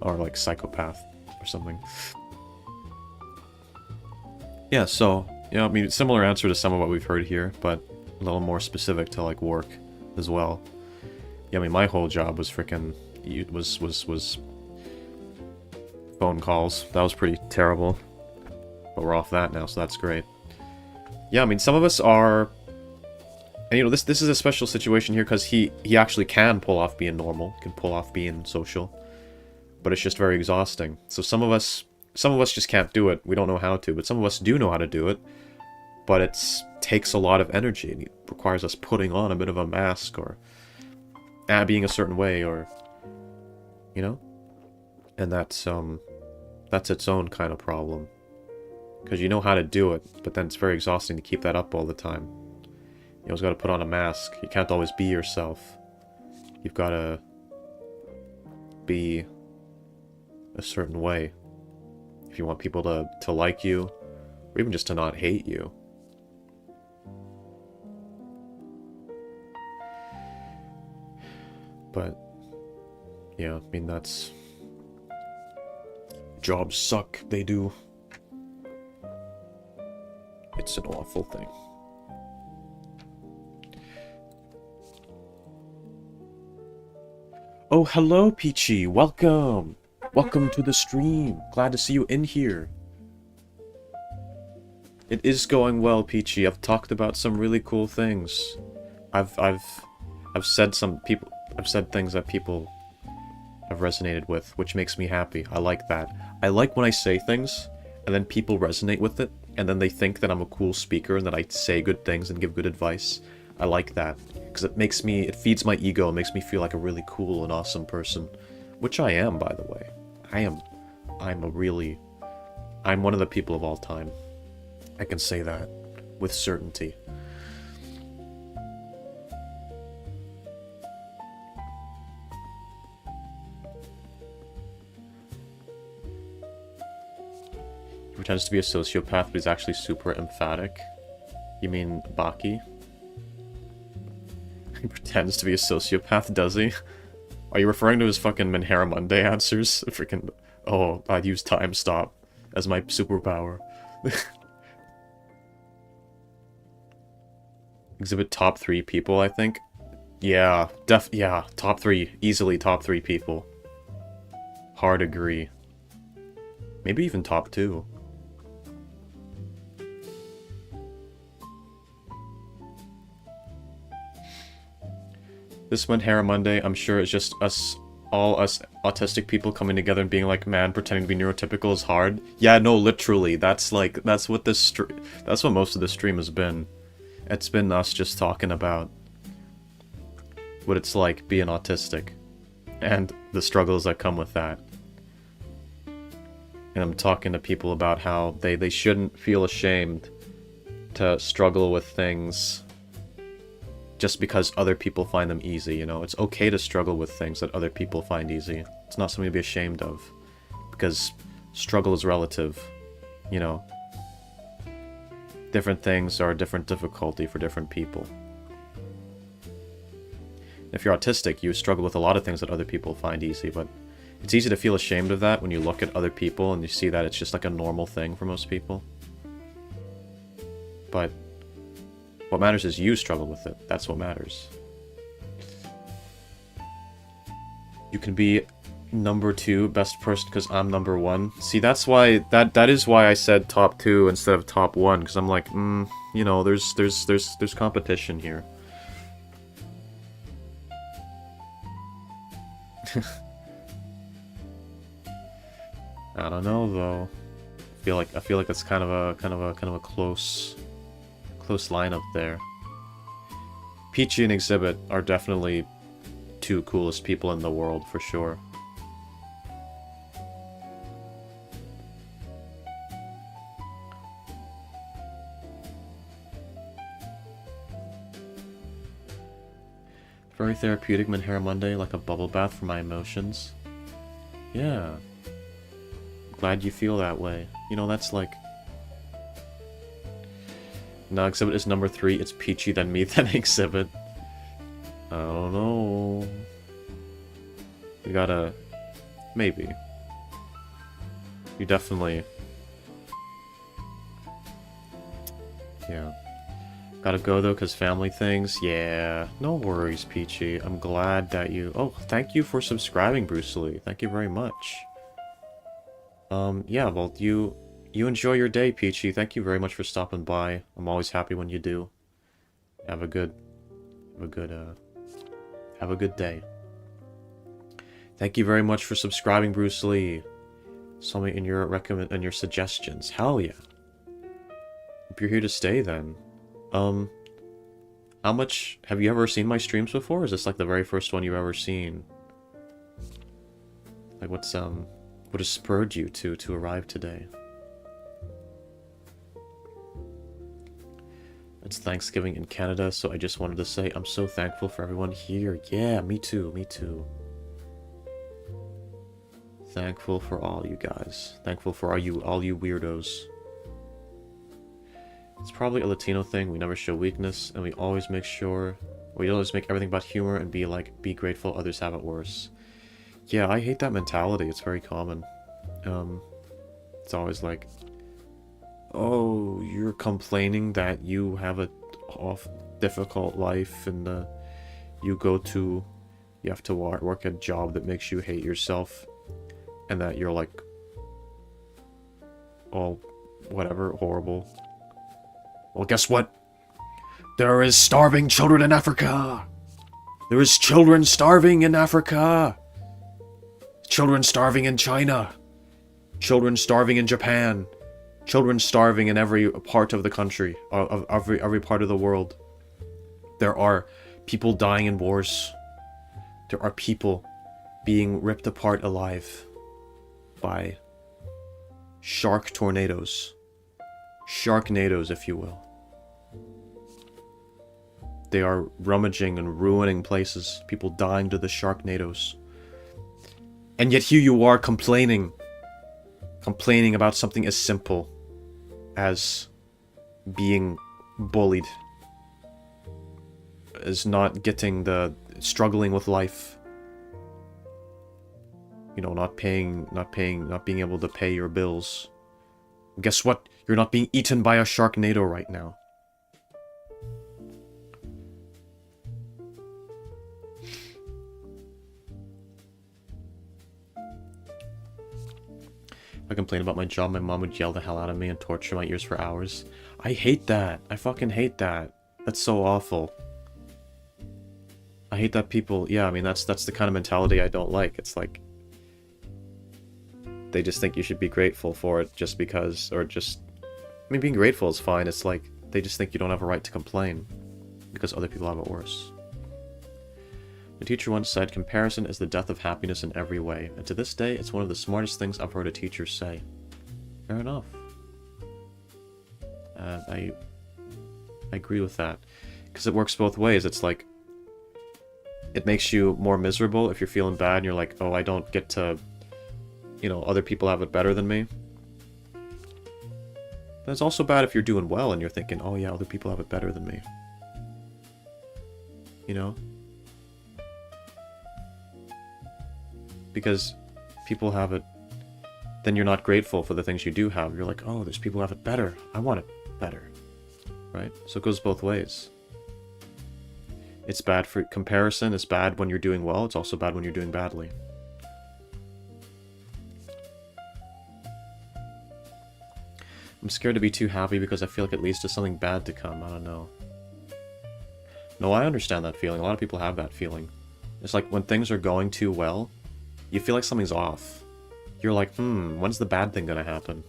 Or like psychopath or something. Yeah, so, you know, I mean, similar answer to some of what we've heard here, but a little more specific to like work as well. Yeah, I mean, my whole job was freaking was phone calls. That was pretty terrible. But we're off that now, so that's great. Yeah, I mean, some of us are... And, you know, this is a special situation here because he actually can pull off being normal. Can pull off being social. But it's just very exhausting. So some of us just can't do it. We don't know how to, but some of us do know how to do it. But it takes a lot of energy, and it requires us putting on a bit of a mask, or being a certain way, or... You know? And that's its own kind of problem. Because you know how to do it, but then it's very exhausting to keep that up all the time. You always got to put on a mask. You can't always be yourself. You've got to be a certain way if you want people to like you, or even just to not hate you. But yeah, I mean, that's... Jobs suck, they do. It's an awful thing. Oh, hello, Peachy. Welcome. Welcome to the stream. Glad to see you in here. It is going well, Peachy. I've talked about some really cool things. I've said things that people have resonated with, which makes me happy. I like that. I like when I say things and then people resonate with it, and then they think that I'm a cool speaker and that I say good things and give good advice. I like that because it feeds my ego. It makes me feel like a really cool and awesome person Which I am, by the way. I'm one of the people of all time. I can say that with certainty. He pretends to be a sociopath, but he's actually super emphatic. You mean Baki? He pretends to be a sociopath, does he? Are you referring to his fucking Menhera Monday answers? Freaking... Oh, I'd use time stop as my superpower. Exhibit top 3 people, I think. Yeah, yeah, top 3. Easily top 3 people. Hard agree. Maybe even top 2. This Menhera Monday, I'm sure it's just all us autistic people coming together and being like, man, pretending to be neurotypical is hard. Yeah, no, literally, that's what most of the stream has been. It's been us just talking about what it's like being autistic and the struggles that come with that. And I'm talking to people about how they shouldn't feel ashamed to struggle with things just because other people find them easy, you know? It's okay to struggle with things that other people find easy. It's not something to be ashamed of. Because struggle is relative, you know? Different things are different difficulty for different people. If you're autistic, you struggle with a lot of things that other people find easy, but it's easy to feel ashamed of that when you look at other people and you see that it's just like a normal thing for most people. But what matters is you struggle with it. That's what matters. You can be number 2 best person because I'm number 1. See, that's why that is why I said top 2 instead of top 1, because I'm like, you know, there's competition here. I don't know though. I feel like it's kind of a close line up there. Peachy and Exhibit are definitely 2 coolest people in the world for sure. Very therapeutic Menhera Monday, like a bubble bath for my emotions. Yeah. Glad you feel that way. You know, that's like... No, Exhibit is number 3. It's Peachy, then me, then Exhibit. I don't know. We gotta... Maybe. You definitely... Yeah. Gotta go though, because family things. Yeah. No worries, Peachy. I'm glad that you... Oh, thank you for subscribing, Bruce Lee. Thank you very much. Yeah, well, you enjoy your day, Peachy. Thank you very much for stopping by. I'm always happy when you do. Have a good day. Thank you very much for subscribing, Bruce Lee. So many in your suggestions. Hell yeah. Hope you're here to stay then. How much have you ever seen my streams before? Or is this like the very first one you've ever seen? Like what has spurred you to arrive today? It's Thanksgiving in Canada, so I just wanted to say I'm so thankful for everyone here. Yeah, me too, me too. Thankful for all you guys. Thankful for all you weirdos. It's probably a Latino thing. We never show weakness, and we always make everything about humor and be grateful others have it worse. Yeah, I hate that mentality. It's very common. It's always like, oh, you're complaining that you have a difficult life and you have to work a job that makes you hate yourself, and that you're like, oh, whatever, horrible. Well, guess what? There is starving children in Africa! There is children starving in Africa! Children starving in China! Children starving in Japan! Children starving in every part of the country, of every part of the world. There are people dying in wars. There are people being ripped apart alive by shark tornadoes. Sharknadoes, if you will. They are rummaging and ruining places. People dying to the sharknadoes. And yet here you are complaining. Complaining about something as simple as being bullied. As not getting the... struggling with life. You know, not being able to pay your bills. Guess what? You're not being eaten by a sharknado right now. If I complained about my job, my mom would yell the hell out of me and torture my ears for hours. I hate that. I fucking hate that. That's so awful. I hate that people... Yeah, I mean, that's the kind of mentality I don't like. It's like... They just think you should be grateful for it just because... Or just... I mean, being grateful is fine. It's like, they just think you don't have a right to complain. Because other people have it worse. The teacher once said, comparison is the death of happiness in every way. And to this day, it's one of the smartest things I've heard a teacher say. Fair enough. I agree with that. Because it works both ways. It's like... It makes you more miserable if you're feeling bad and you're like, oh, I don't get to... You know, other people have it better than me. But it's also bad if you're doing well and you're thinking, oh yeah, other people have it better than me. You know? Because people have it, then you're not grateful for the things you do have. You're like, oh, there's people who have it better. I want it better. Right? So it goes both ways. It's bad for comparison. It's bad when you're doing well. It's also bad when you're doing badly. I'm scared to be too happy because I feel like it leads to something bad to come. I don't know. No, I understand that feeling. A lot of people have that feeling. It's like when things are going too well, you feel like something's off. You're like, when's the bad thing gonna happen?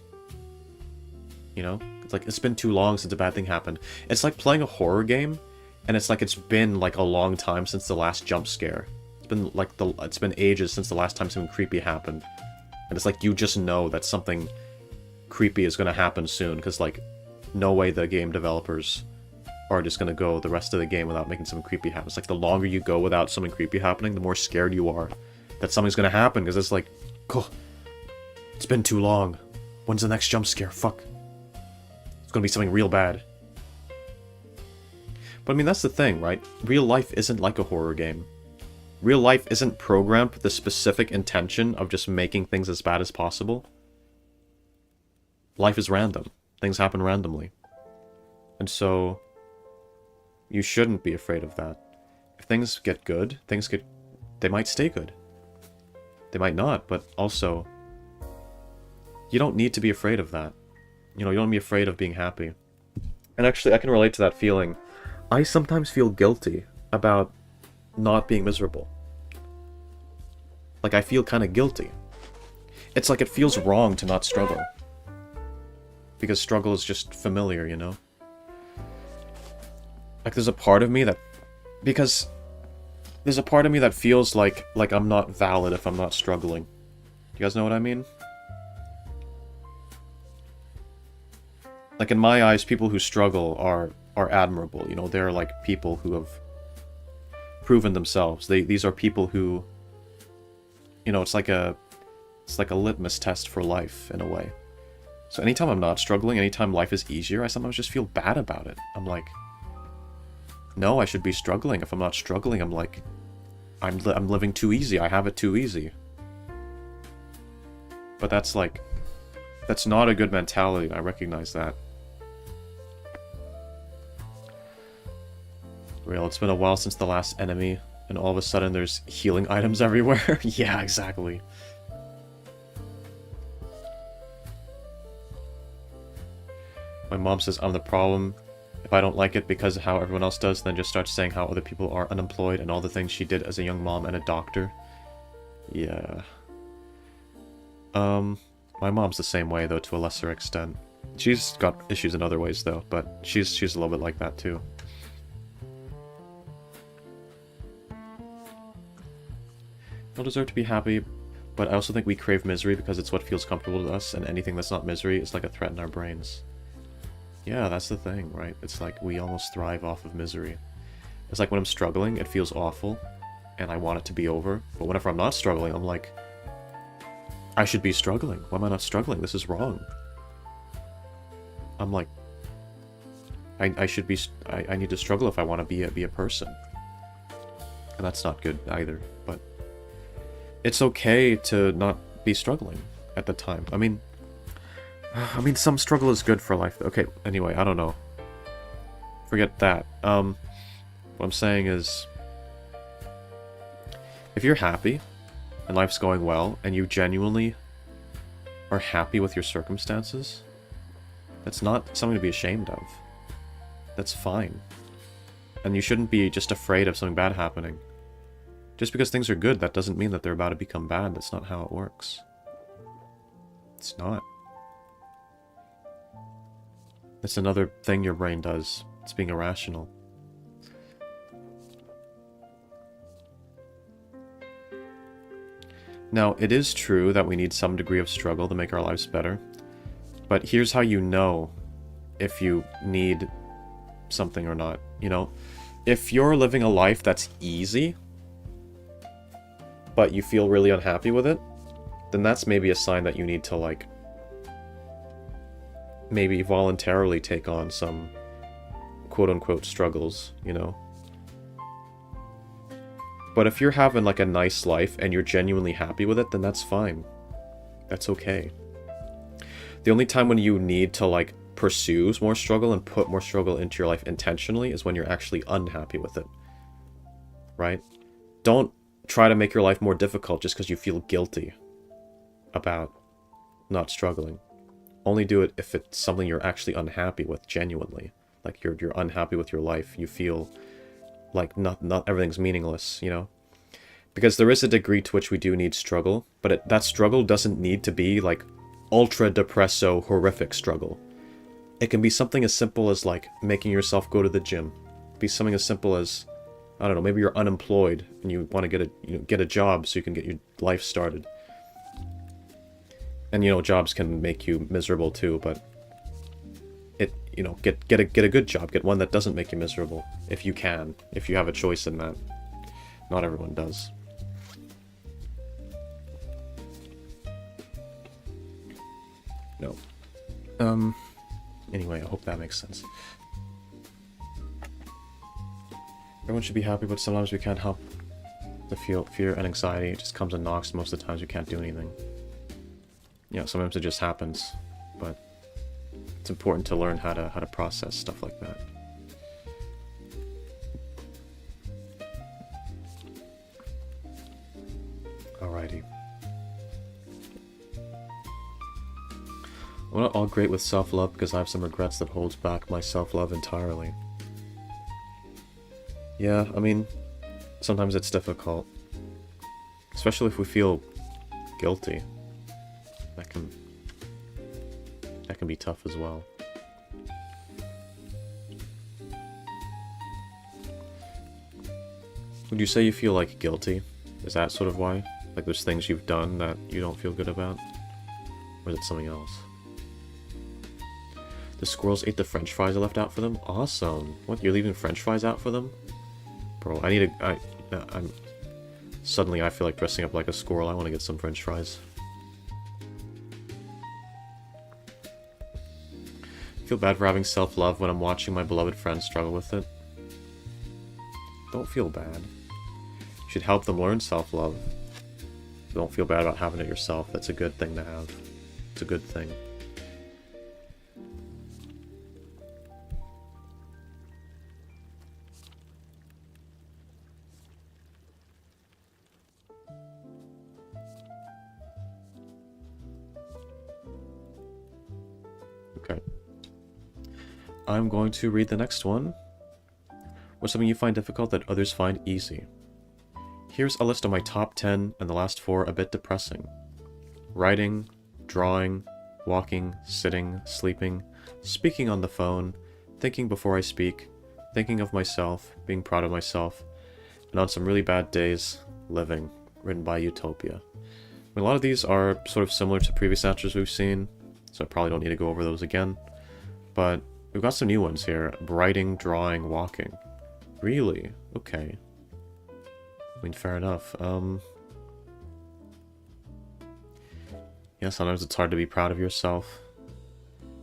You know? It's like, it's been too long since a bad thing happened. It's like playing a horror game, and it's like it's been like a long time since the last jump scare. It's been like it's been ages since the last time something creepy happened. And it's like you just know that something creepy is gonna happen soon, because like no way the game developers are just gonna go the rest of the game without making something creepy happen. It's like the longer you go without something creepy happening, the more scared you are that something's gonna happen, because it's like, oh, it's been too long. When's the next jump scare? Fuck. It's gonna be something real bad. But I mean, that's the thing, right? Real life isn't like a horror game. Real life isn't programmed with the specific intention of just making things as bad as possible. Life is random. Things happen randomly. And so, you shouldn't be afraid of that. If things get good, they might stay good. They might not, but also, you don't need to be afraid of that. You know, you don't be afraid of being happy. And actually, I can relate to that feeling. I sometimes feel guilty about not being miserable. Like, I feel kind of guilty. It's like it feels wrong to not struggle. Because struggle is just familiar, you know? Like, there's a part of me that... Because there's a part of me that feels like I'm not valid if I'm not struggling. You guys know what I mean? Like, in my eyes, people who struggle are admirable. You know, they're like people who have proven themselves. These are people who... You know, it's like a litmus test for life, in a way. So anytime I'm not struggling, anytime life is easier, I sometimes just feel bad about it. I'm like, no, I should be struggling. If I'm not struggling, I'm like, I'm living too easy. I have it too easy. But that's like, that's not a good mentality, and I recognize that. Real, it's been a while since the last enemy, and all of a sudden there's healing items everywhere. Yeah, exactly. My mom says I'm the problem. If I don't like it because of how everyone else does, then just start saying how other people are unemployed and all the things she did as a young mom and a doctor. Yeah. My mom's the same way, though, to a lesser extent. She's got issues in other ways, though, but she's a little bit like that, too. don't deserve to be happy, but I also think we crave misery because it's what feels comfortable to us, and anything that's not misery is like a threat in our brains. Yeah, that's the thing, right? It's like we almost thrive off of misery. It's like when I'm struggling, it feels awful, and I want it to be over, but whenever I'm not struggling, I'm like, I should be struggling. Why am I not struggling? This is wrong. I'm like, I should be, I need to struggle if I want to be a person. And that's not good either, but it's okay to not be struggling at the time. I mean, some struggle is good for life. Okay, anyway, I don't know. Forget that. What I'm saying is, if you're happy, and life's going well, and you genuinely are happy with your circumstances, that's not something to be ashamed of. That's fine. And you shouldn't be just afraid of something bad happening. Just because things are good, that doesn't mean that they're about to become bad. That's not how it works. It's not. It's another thing your brain does. It's being irrational. Now, it is true that we need some degree of struggle to make our lives better, but here's how you know if you need something or not, you know? If you're living a life that's easy, but you feel really unhappy with it, then that's maybe a sign that you need to, like, maybe voluntarily take on some quote-unquote struggles, you know? But if you're having, like, a nice life and you're genuinely happy with it, then that's fine. That's okay. The only time when you need to, like, pursue more struggle and put more struggle into your life intentionally is when you're actually unhappy with it. Right? Don't try to make your life more difficult just because you feel guilty about not struggling. Only do it if it's something you're actually unhappy with genuinely. Like, you're unhappy with your life. You feel like not everything's meaningless, you know? Because there is a degree to which we do need struggle, but that struggle doesn't need to be, like, ultra-depresso, horrific struggle. It can be something as simple as, like, making yourself go to the gym. Be something as simple as, I don't know, maybe you're unemployed and you want to get a job so you can get your life started. And, you know, jobs can make you miserable too, but you know, get a good job, get one that doesn't make you miserable, if you can, if you have a choice in that. Not everyone does. No. Anyway, I hope that makes sense. Everyone should be happy, but sometimes we can't help the fear and anxiety. It just comes and knocks. Most of the times we can't do anything. Yeah, sometimes it just happens, but it's important to learn how to process stuff like that. Alrighty. I'm not all great with self-love because I have some regrets that holds back my self-love entirely. Yeah, I mean, sometimes it's difficult. Especially if we feel guilty. That can be tough as well. Would you say you feel, like, guilty? Is that sort of why? Like, there's things you've done that you don't feel good about? Or is it something else? The squirrels ate the french fries I left out for them? Awesome! What, you're leaving french fries out for them? Bro, suddenly I feel like dressing up like a squirrel. I want to get some french fries. I feel bad for having self-love when I'm watching my beloved friends struggle with it. Don't feel bad. You should help them learn self-love. Don't feel bad about having it yourself. That's a good thing to have. It's a good thing. Okay. I'm going to read the next one. What's something you find difficult that others find easy? Here's a list of my top 10, and the last 4 a bit depressing. Writing, drawing, walking, sitting, sleeping, speaking on the phone, thinking before I speak, thinking of myself, being proud of myself, and on some really bad days, living. written by Utopia. I mean, a lot of these are sort of similar to previous answers we've seen, so I probably don't need to go over those again. But we've got some new ones here. Writing, drawing, walking. Really? Okay. I mean, fair enough. Yeah, sometimes it's hard to be proud of yourself.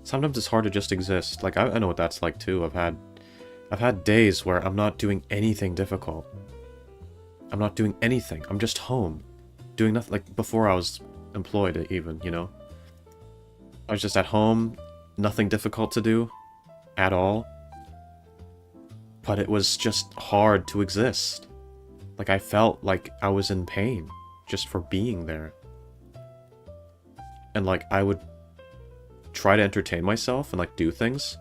Sometimes it's hard to just exist. Like, I know what that's like, too. I've had days where I'm not doing anything difficult. I'm not doing anything. I'm just home. Doing nothing. Like, before I was employed, even, you know? I was just at home. Nothing difficult to do. At all. But it was just hard to exist. Like, I felt like I was in pain. Just for being there. And, like, I would try to entertain myself and, like, do things.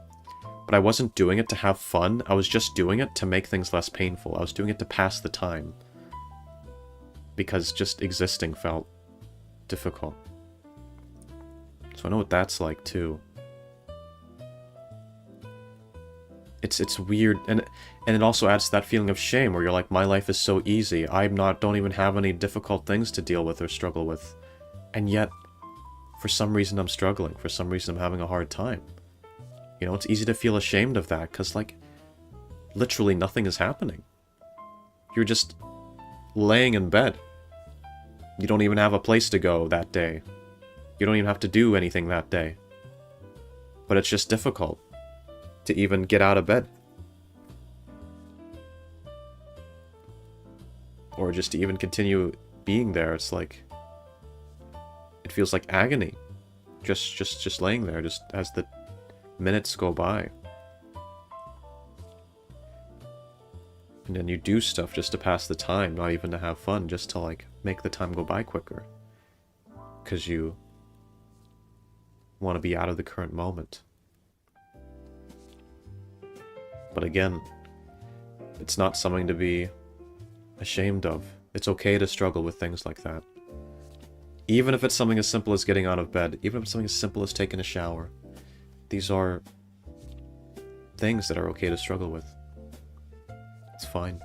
But I wasn't doing it to have fun. I was just doing it to make things less painful. I was doing it to pass the time. Because just existing felt difficult. So I know what that's like, too. It's weird, and it also adds to that feeling of shame, where you're like, my life is so easy. Don't even have any difficult things to deal with or struggle with. And yet, for some reason I'm struggling. For some reason I'm having a hard time. You know, it's easy to feel ashamed of that, because, like, literally nothing is happening. You're just laying in bed. You don't even have a place to go that day. You don't even have to do anything that day. But it's just difficult to even get out of bed. Or just to even continue being there. It's like, it feels like agony. Just laying there, just as the minutes go by. And then you do stuff just to pass the time, not even to have fun, just to, like, make the time go by quicker. Because you want to be out of the current moment. But again, it's not something to be ashamed of. It's okay to struggle with things like that. Even if it's something as simple as getting out of bed, even if it's something as simple as taking a shower. These are things that are okay to struggle with. It's fine.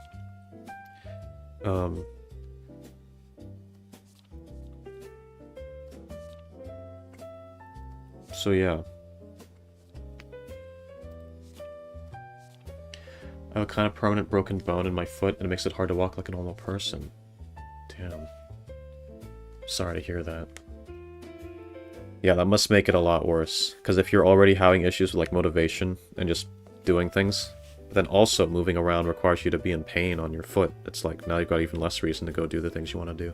So yeah. I have a kind of permanent broken bone in my foot, and it makes it hard to walk like a normal person. Damn. Sorry to hear that. Yeah, that must make it a lot worse. Because if you're already having issues with, like, motivation and just doing things, then also moving around requires you to be in pain on your foot. It's like, now you've got even less reason to go do the things you want to do.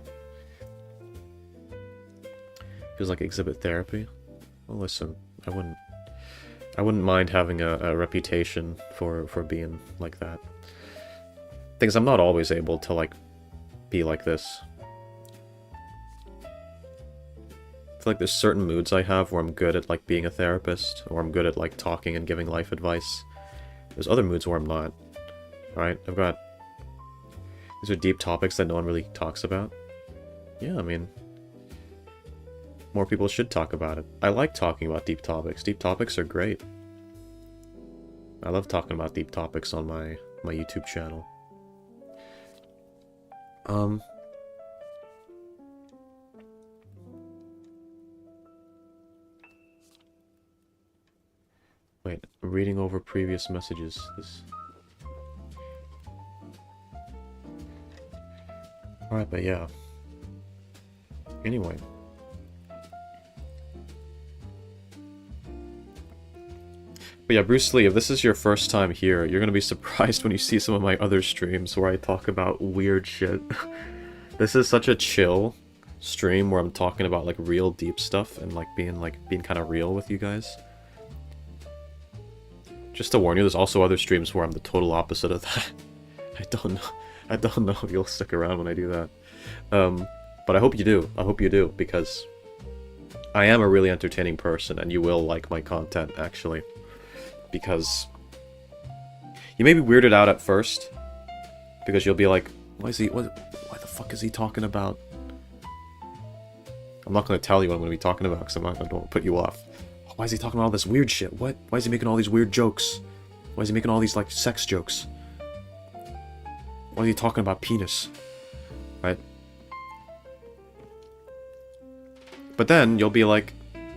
Feels like exhibit therapy. Well, listen, I wouldn't mind having a reputation for being like that. Things I'm not always able to, like, be like this. I feel like there's certain moods I have where I'm good at, like, being a therapist, or I'm good at, like, talking and giving life advice. There's other moods where I'm not. Alright, these are deep topics that no one really talks about. Yeah, I mean, more people should talk about it. I like talking about deep topics. Deep topics are great. I love talking about deep topics on my YouTube channel. Wait, reading over previous messages. Alright, but yeah. Anyway. But yeah, Bruce Lee, if this is your first time here, you're gonna be surprised when you see some of my other streams where I talk about weird shit. This is such a chill stream where I'm talking about, like, real deep stuff and, like, being kind of real with you guys. Just to warn you, there's also other streams where I'm the total opposite of that. I don't know if you'll stick around when I do that. But I hope you do. I hope you do, because I am a really entertaining person, and you will like my content, actually. Because you may be weirded out at first, because you'll be like, why the fuck is he talking about? I'm not going to tell you what I'm going to be talking about, because I don't want to put you off. Why is he talking about all this weird shit? What? Why is he making all these weird jokes? Why is he making all these, like, sex jokes? Why is he talking about penis? Right? But then you'll be like,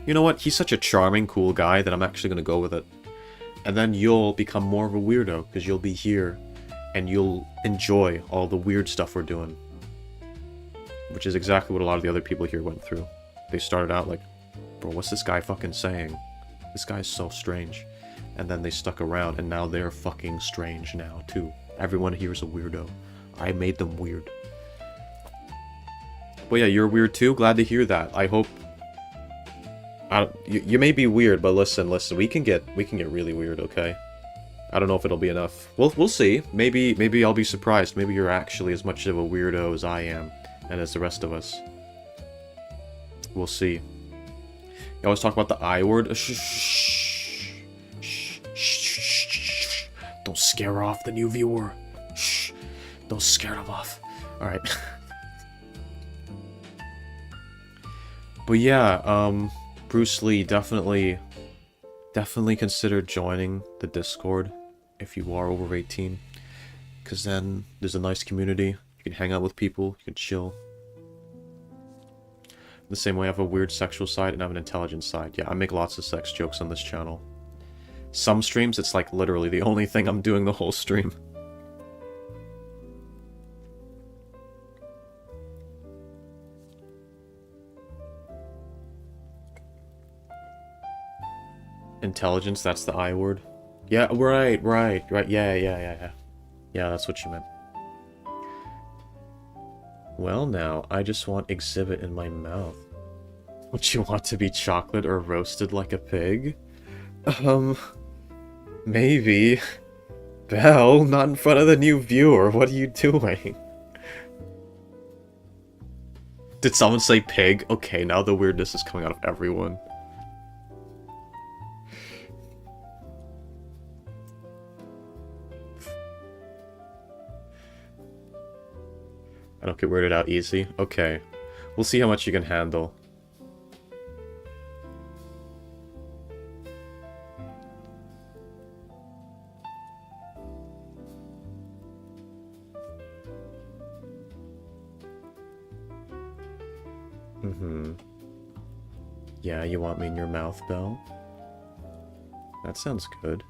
you know what, he's such a charming, cool guy that I'm actually gonna go with it. And then you'll become more of a weirdo, because you'll be here, and you'll enjoy all the weird stuff we're doing. Which is exactly what a lot of the other people here went through. They started out like, bro, what's this guy fucking saying? This guy's so strange. And then they stuck around, and now they're fucking strange now, too. Everyone here is a weirdo. I made them weird. But yeah, you're weird too. Glad to hear that. I hope... You may be weird, but listen, we can get really weird, okay? I don't know if it'll be enough. We'll see. Maybe I'll be surprised. Maybe you're actually as much of a weirdo as I am, and as the rest of us. We'll see. You always talk about the I word. Shh. Don't scare off the new viewer. Shh. Don't scare them off. Alright. But yeah, Bruce Lee, definitely consider joining the Discord if you are over 18. Because then there's a nice community. You can hang out with people. You can chill. The same way I have a weird sexual side and I have an intelligent side. Yeah, I make lots of sex jokes on this channel. Some streams, it's like literally the only thing I'm doing the whole stream. Intelligence, that's the I word. Yeah, right. Yeah, that's what you meant. Well now, I just want exhibit in my mouth. Would you want to be chocolate or roasted like a pig? Maybe. Belle, not in front of the new viewer, what are you doing? Did someone say pig? Okay, now the weirdness is coming out of everyone. I don't get weirded out easy. Okay. We'll see how much you can handle. Yeah, you want me in your mouth, Belle? That sounds good.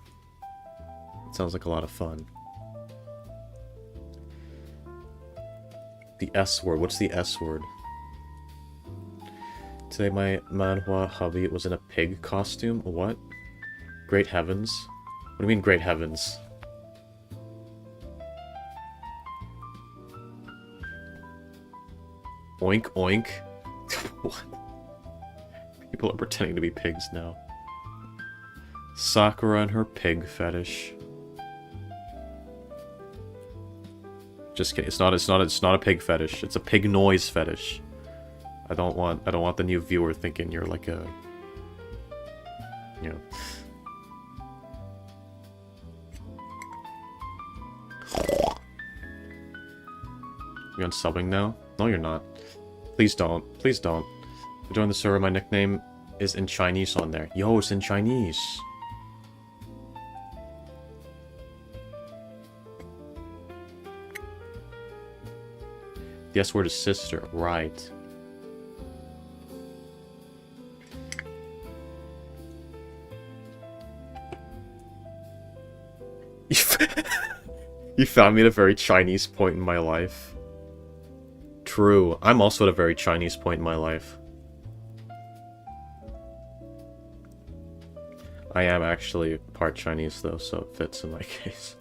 It sounds like a lot of fun. The S word. What's the S word? Today my manhwa hubby was in a pig costume. What? Great heavens. What do you mean, great heavens? Oink oink. What? People are pretending to be pigs now. Sakura and her pig fetish. Just kidding. It's not a pig fetish. It's a pig noise fetish. I don't want the new viewer thinking you're like a, you know. You unsubbing now? No, you're not. Please don't. Please don't. To join the server, my nickname is in Chinese on there. Yo, it's in Chinese. The S word is sister, right. You found me at a very Chinese point in my life. True. I'm also at a very Chinese point in my life. I am actually part Chinese though, so it fits in my case.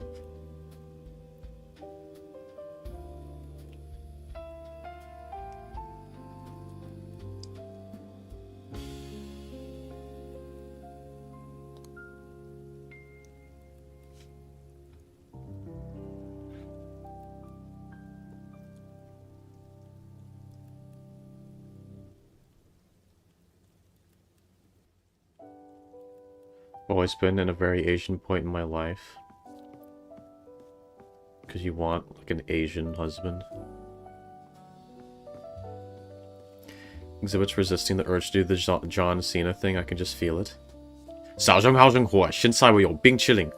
Always been in a very Asian point in my life. Because you want, like, an Asian husband. Exhibits resisting the urge to do the John Cena thing, I can just feel it. 少中好生活，现在我有冰淇淋。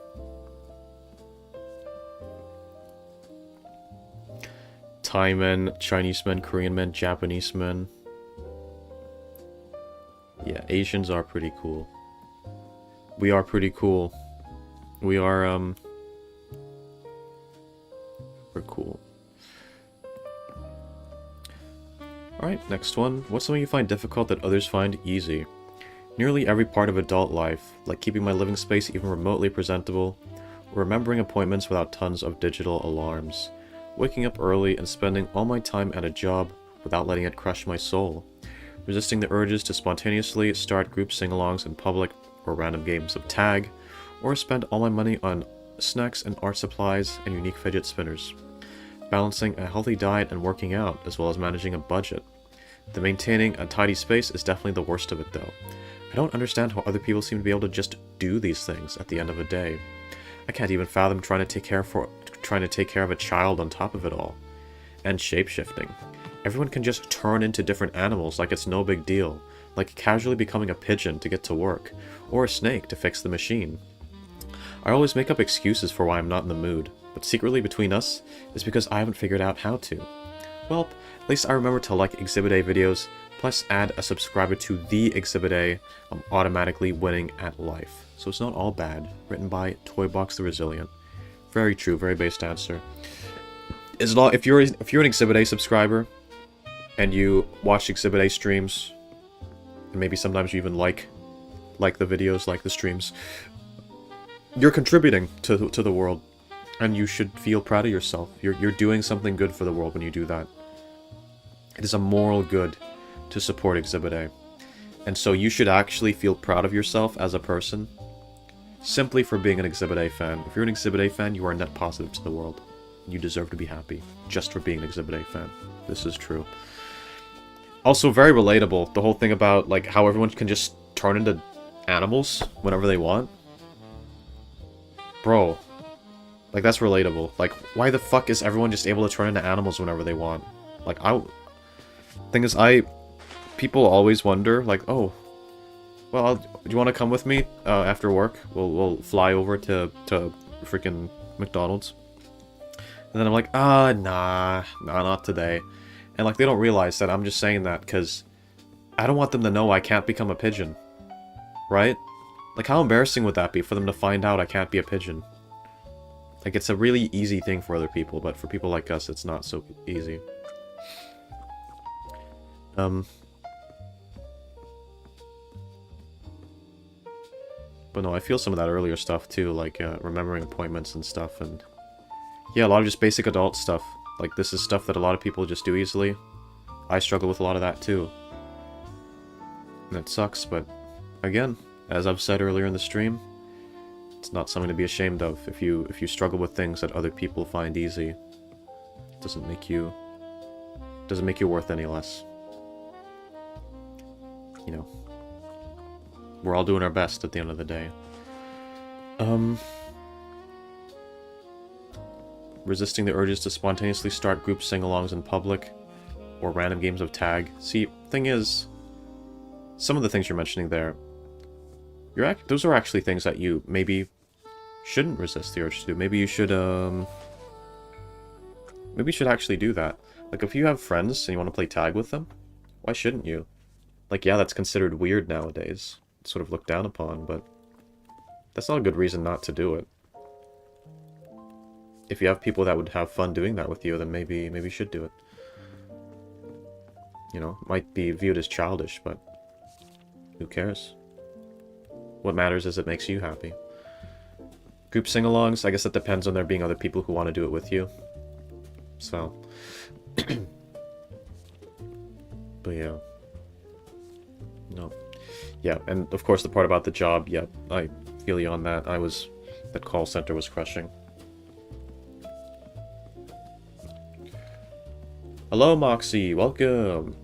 Thai men, Chinese men, Korean men, Japanese men. Asians are pretty cool. We are pretty cool. We are, we're cool. Alright, next one. What's something you find difficult that others find easy? Nearly every part of adult life, like keeping my living space even remotely presentable, or remembering appointments without tons of digital alarms, waking up early and spending all my time at a job without letting it crush my soul, resisting the urges to spontaneously start group sing-alongs in public or random games of tag, or spend all my money on snacks and art supplies and unique fidget spinners, balancing a healthy diet and working out, as well as managing a budget. The maintaining a tidy space is definitely the worst of it though. I don't understand how other people seem to be able to just do these things at the end of a day. I can't even fathom trying to take care of a child on top of it all. And shapeshifting. Everyone can just turn into different animals like it's no big deal, like casually becoming a pigeon to get to work, or a snake to fix the machine. I always make up excuses for why I'm not in the mood, but secretly between us, it's because I haven't figured out how to. Well, at least I remember to like Exhibit A videos, plus add a subscriber to the Exhibit A, I'm automatically winning at life. So it's not all bad. Written by Toybox the Resilient. Very true, very based answer. If you're an Exhibit A subscriber, and you watch Exhibit A streams, and maybe sometimes you even like the videos, like the streams, you're contributing to the world, and you should feel proud of yourself. You're doing something good for the world when you do that. It is a moral good to support Exhibit A. And so you should actually feel proud of yourself as a person, simply for being an Exhibit A fan. If you're an Exhibit A fan, you are a net positive to the world. You deserve to be happy, just for being an Exhibit A fan. This is true. Also, very relatable, the whole thing about, like, how everyone can just turn into animals whenever they want. Bro. Like, that's relatable. Like, why the fuck is everyone just able to turn into animals whenever they want? Like, thing is, people always wonder, like, oh, well, do you want to come with me after work? We'll fly over to freaking McDonald's. And then I'm like, nah, not today. And, like, they don't realize that I'm just saying that because I don't want them to know I can't become a pigeon. Right? Like, how embarrassing would that be for them to find out I can't be a pigeon? Like, it's a really easy thing for other people, but for people like us, it's not so easy. But no, I feel some of that earlier stuff too, like remembering appointments and stuff, and yeah, a lot of just basic adult stuff. Like, this is stuff that a lot of people just do easily. I struggle with a lot of that too. And it sucks, but again, as I've said earlier in the stream, it's not something to be ashamed of. If you struggle with things that other people find easy, it doesn't make you worth any less. You know, we're all doing our best at the end of the day. Resisting the urges to spontaneously start group sing-alongs in public, or random games of tag. See, thing is, some of the things you're mentioning there, those are actually things that you maybe shouldn't resist the urge to do. Maybe you should actually do that. Like, if you have friends and you want to play tag with them, why shouldn't you? Like, yeah, that's considered weird nowadays. It's sort of looked down upon, but that's not a good reason not to do it. If you have people that would have fun doing that with you, then maybe you should do it. You know, might be viewed as childish, but who cares? What matters is it makes you happy. Group sing-alongs, I guess it depends on there being other people who want to do it with you. So. But yeah. No. Yeah, and of course the part about the job, yeah, I feel you on that. That call center was crushing. Hello, Moxie, welcome.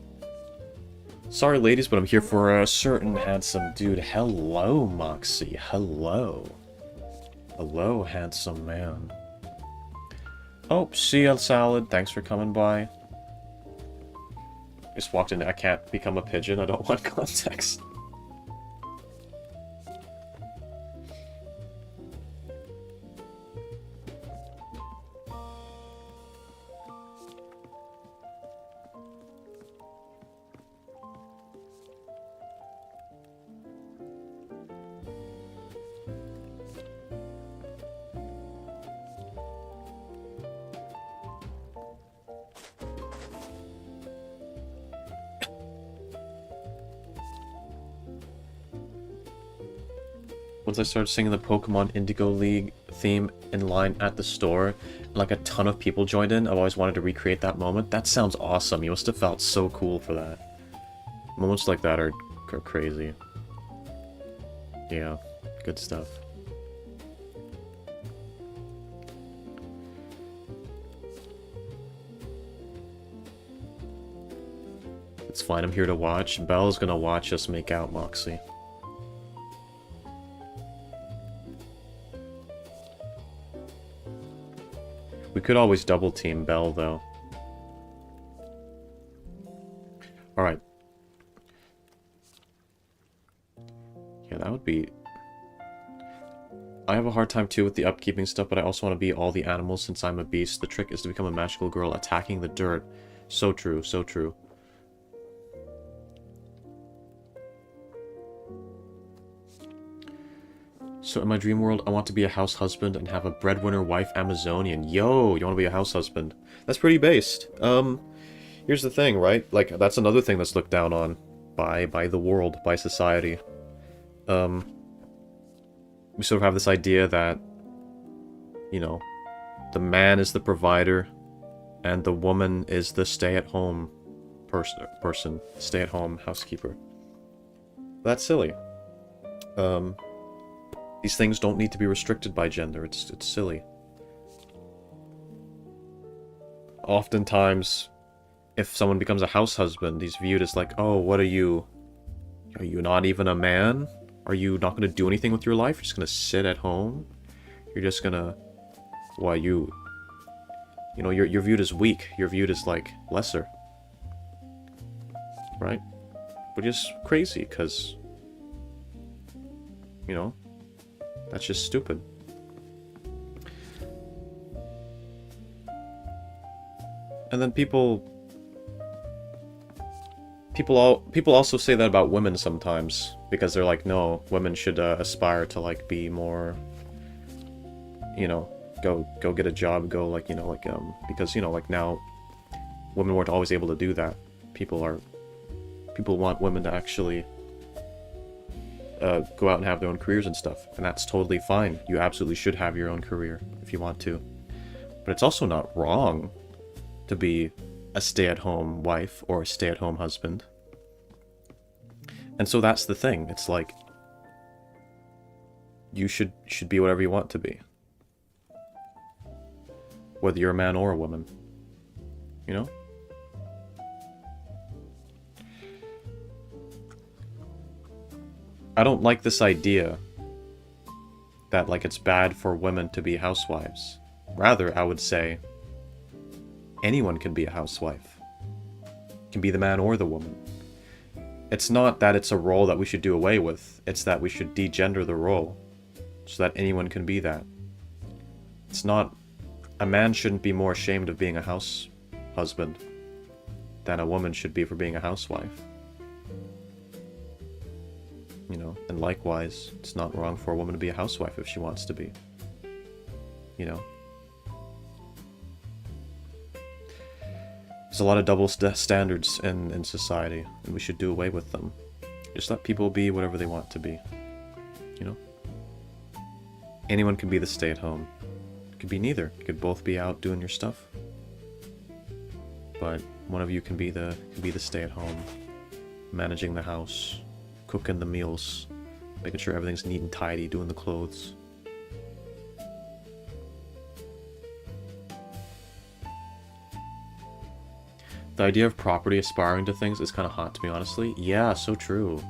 Sorry, ladies, but I'm here for a certain handsome dude. Hello, Moxie, hello. Hello, handsome man. Oh, sea salad, thanks for coming by. Just walked in, I can't become a pigeon, I don't want context. once I started singing the Pokemon Indigo League theme in line at the store, and like a ton of people joined in, I've always wanted to recreate that moment. That sounds awesome. You must have felt so cool for that. Moments like that are crazy. Yeah, good stuff. It's fine, I'm here to watch. Belle's gonna watch us make out, Moxie. We could always double team Belle, though. Alright. Yeah, that would be... I have a hard time, too, with the upkeeping stuff, but I also want to be all the animals since I'm a beast. The trick is to become a magical girl attacking the dirt. So true, so true. So in my dream world, I want to be a house husband and have a breadwinner wife Amazonian. Yo, you want to be a house husband? That's pretty based. Here's the thing, right? Like, that's another thing that's looked down on by the world, by society. We sort of have this idea that, you know, the man is the provider and the woman is the stay-at-home person, stay-at-home housekeeper. That's silly. These things don't need to be restricted by gender. It's silly. Oftentimes, if someone becomes a house husband, he's viewed as like, oh, what are you? Are you not even a man? Are you not going to do anything with your life? You're just going to sit at home? You're just going to... Why, you know, you're viewed as weak. You're viewed as, like, lesser. Right? Which is crazy, because... You know? That's just stupid. And then people also say that about women sometimes, because they're like, no, women should aspire to like be more, you know, go get a job, go like, you know, like because, you know, like now women weren't always able to do that. People want women to actually go out and have their own careers and stuff, and that's totally fine. You absolutely should have your own career if you want to. But it's also not wrong to be a stay-at-home wife or a stay-at-home husband. And so that's the thing. It's like, you should be whatever you want to be. Whether you're a man or a woman. You know? I don't like this idea that, like, it's bad for women to be housewives. Rather, I would say, anyone can be a housewife. Can be the man or the woman. It's not that it's a role that we should do away with. It's that we should degender the role, so that anyone can be that. It's not... A man shouldn't be more ashamed of being a house husband than a woman should be for being a housewife. You know, and likewise, it's not wrong for a woman to be a housewife if she wants to be. You know? There's a lot of double standards in society, and we should do away with them. Just let people be whatever they want to be. You know? Anyone can be the stay-at-home. It could be neither. You could both be out doing your stuff. But one of you can be the stay-at-home, managing the house, cooking the meals, making sure everything's neat and tidy, doing the clothes. The idea of property aspiring to things is kind of hot to me, honestly. Yeah, so true.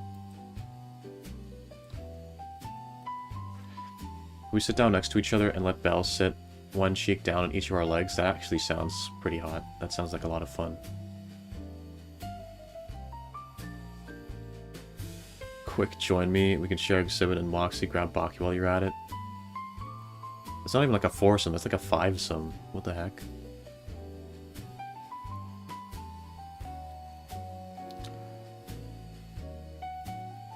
We sit down next to each other and let Belle sit one cheek down on each of our legs. That actually sounds pretty hot. That sounds like a lot of fun. Quick, join me. We can share Exhibit and Moxie. Grab Baki while you're at it. It's not even like a foursome. It's like a fivesome. What the heck?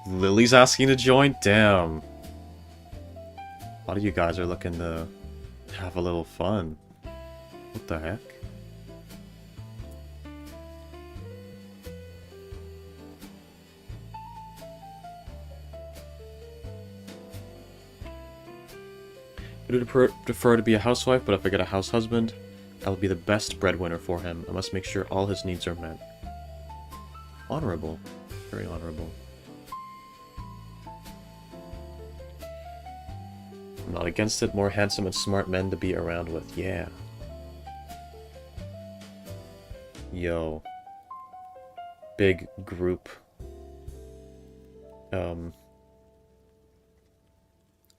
Lily's asking to join? Damn. A lot of you guys are looking to have a little fun. What the heck? I do prefer to be a housewife, but if I get a house husband, I will be the best breadwinner for him. I must make sure all his needs are met. Honorable. Very honorable. I'm not against it. More handsome and smart men to be around with. Yeah. Yo. Big group. I'm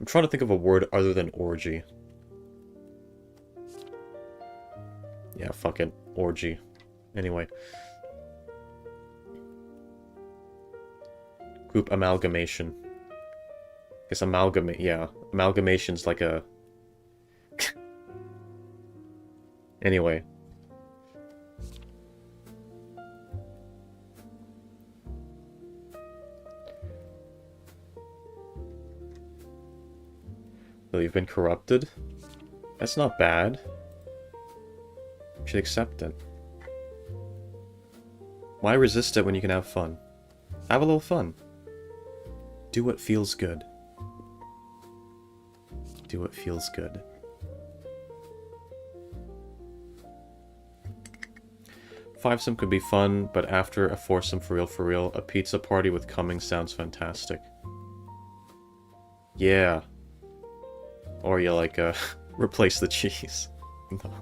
trying to think of a word other than orgy. Yeah, fuck it. Orgy. Anyway. Group amalgamation. Guess amalgamate, yeah. Amalgamation's like a... Anyway. So you've been corrupted? That's not bad. You should accept it. Why resist it when you can have fun? Have a little fun. Do what feels good. Do what feels good. Fivesome could be fun, but after a foursome for real, a pizza party with coming sounds fantastic. Yeah. Or you like, replace the cheese. No.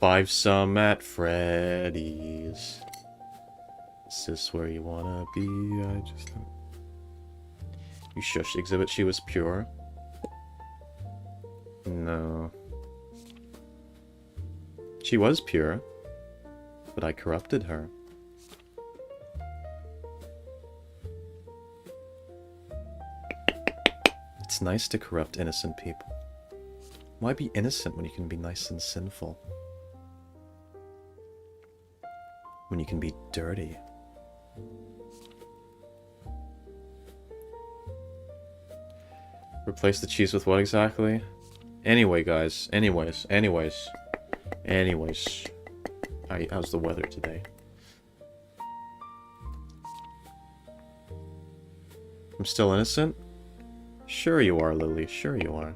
Fivesome at Freddy's. Is this where you wanna be? I just don't... You shush, exhibit. She was pure. No. She was pure, but I corrupted her. It's nice to corrupt innocent people. Why be innocent when you can be nice and sinful? When you can be dirty. Replace the cheese with what exactly? Anyway, guys. Anyways. How's the weather today? I'm still innocent? Sure you are, Lily. Sure you are.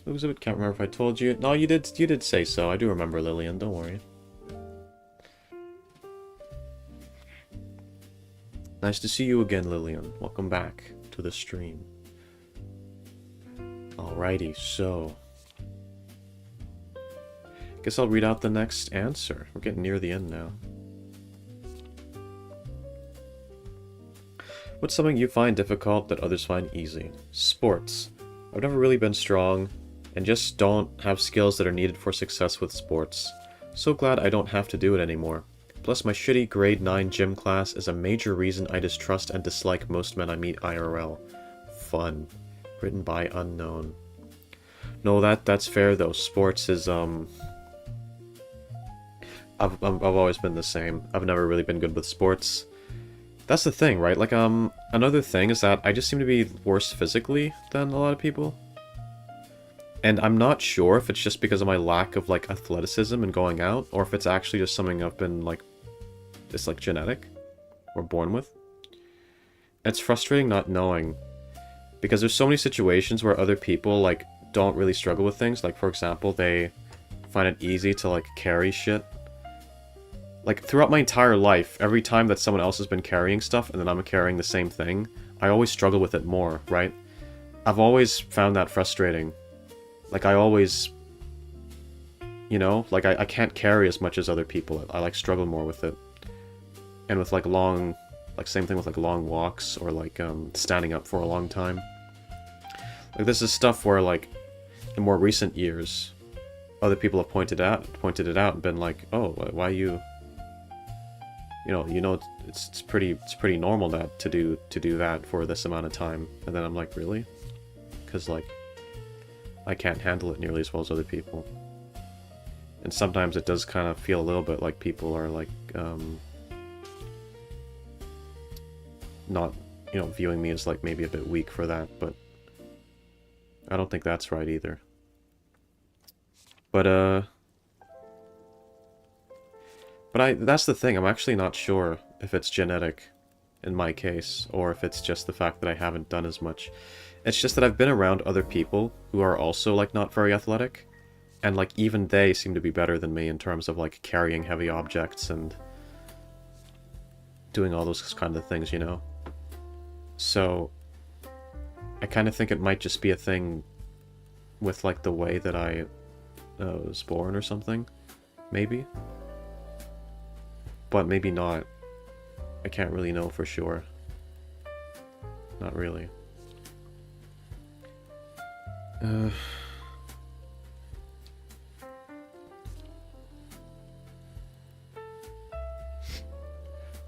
Elizabeth, can't remember if I told you. No, you did say so. I do remember, Lillian. Don't worry. Nice to see you again, Lillian. Welcome back to the stream. Alrighty, so... Guess I'll read out the next answer. We're getting near the end now. What's something you find difficult that others find easy? Sports. I've never really been strong, and just don't have skills that are needed for success with sports. So glad I don't have to do it anymore. Plus my shitty grade 9 gym class is a major reason I distrust and dislike most men I meet IRL. Fun. Written by unknown. No, that's fair though. Sports is, I've always been the same. I've never really been good with sports. That's the thing, right? Like, another thing is that I just seem to be worse physically than a lot of people. And I'm not sure if it's just because of my lack of, like, athleticism and going out, or if it's actually just something I've been, like, it's, like, genetic, or born with. And it's frustrating not knowing, because there's so many situations where other people, like, don't really struggle with things. Like, for example, they find it easy to, like, carry shit. Like, throughout my entire life, every time that someone else has been carrying stuff, and then I'm carrying the same thing, I always struggle with it more, right? I've always found that frustrating. Like, I always... You know? Like, I can't carry as much as other people. I like, struggle more with it. And with, like, long... Like, same thing with, like, long walks, or, like, standing up for a long time. Like, this is stuff where, like, in more recent years, other people have pointed it out and been like, oh, why you... You know, it's pretty normal that to do that for this amount of time. And then I'm like, really? Because, like, I can't handle it nearly as well as other people. And sometimes it does kind of feel a little bit like people are, like, not, you know, viewing me as, like, maybe a bit weak for that, but I don't think that's right either. But that's the thing, I'm actually not sure if it's genetic in my case, or if it's just the fact that I haven't done as much. It's just that I've been around other people who are also, like, not very athletic, and, like, even they seem to be better than me in terms of, like, carrying heavy objects and doing all those kind of things, you know? So, I kind of think it might just be a thing with, like, the way that I was born or something. Maybe. But maybe not. I can't really know for sure. Not really.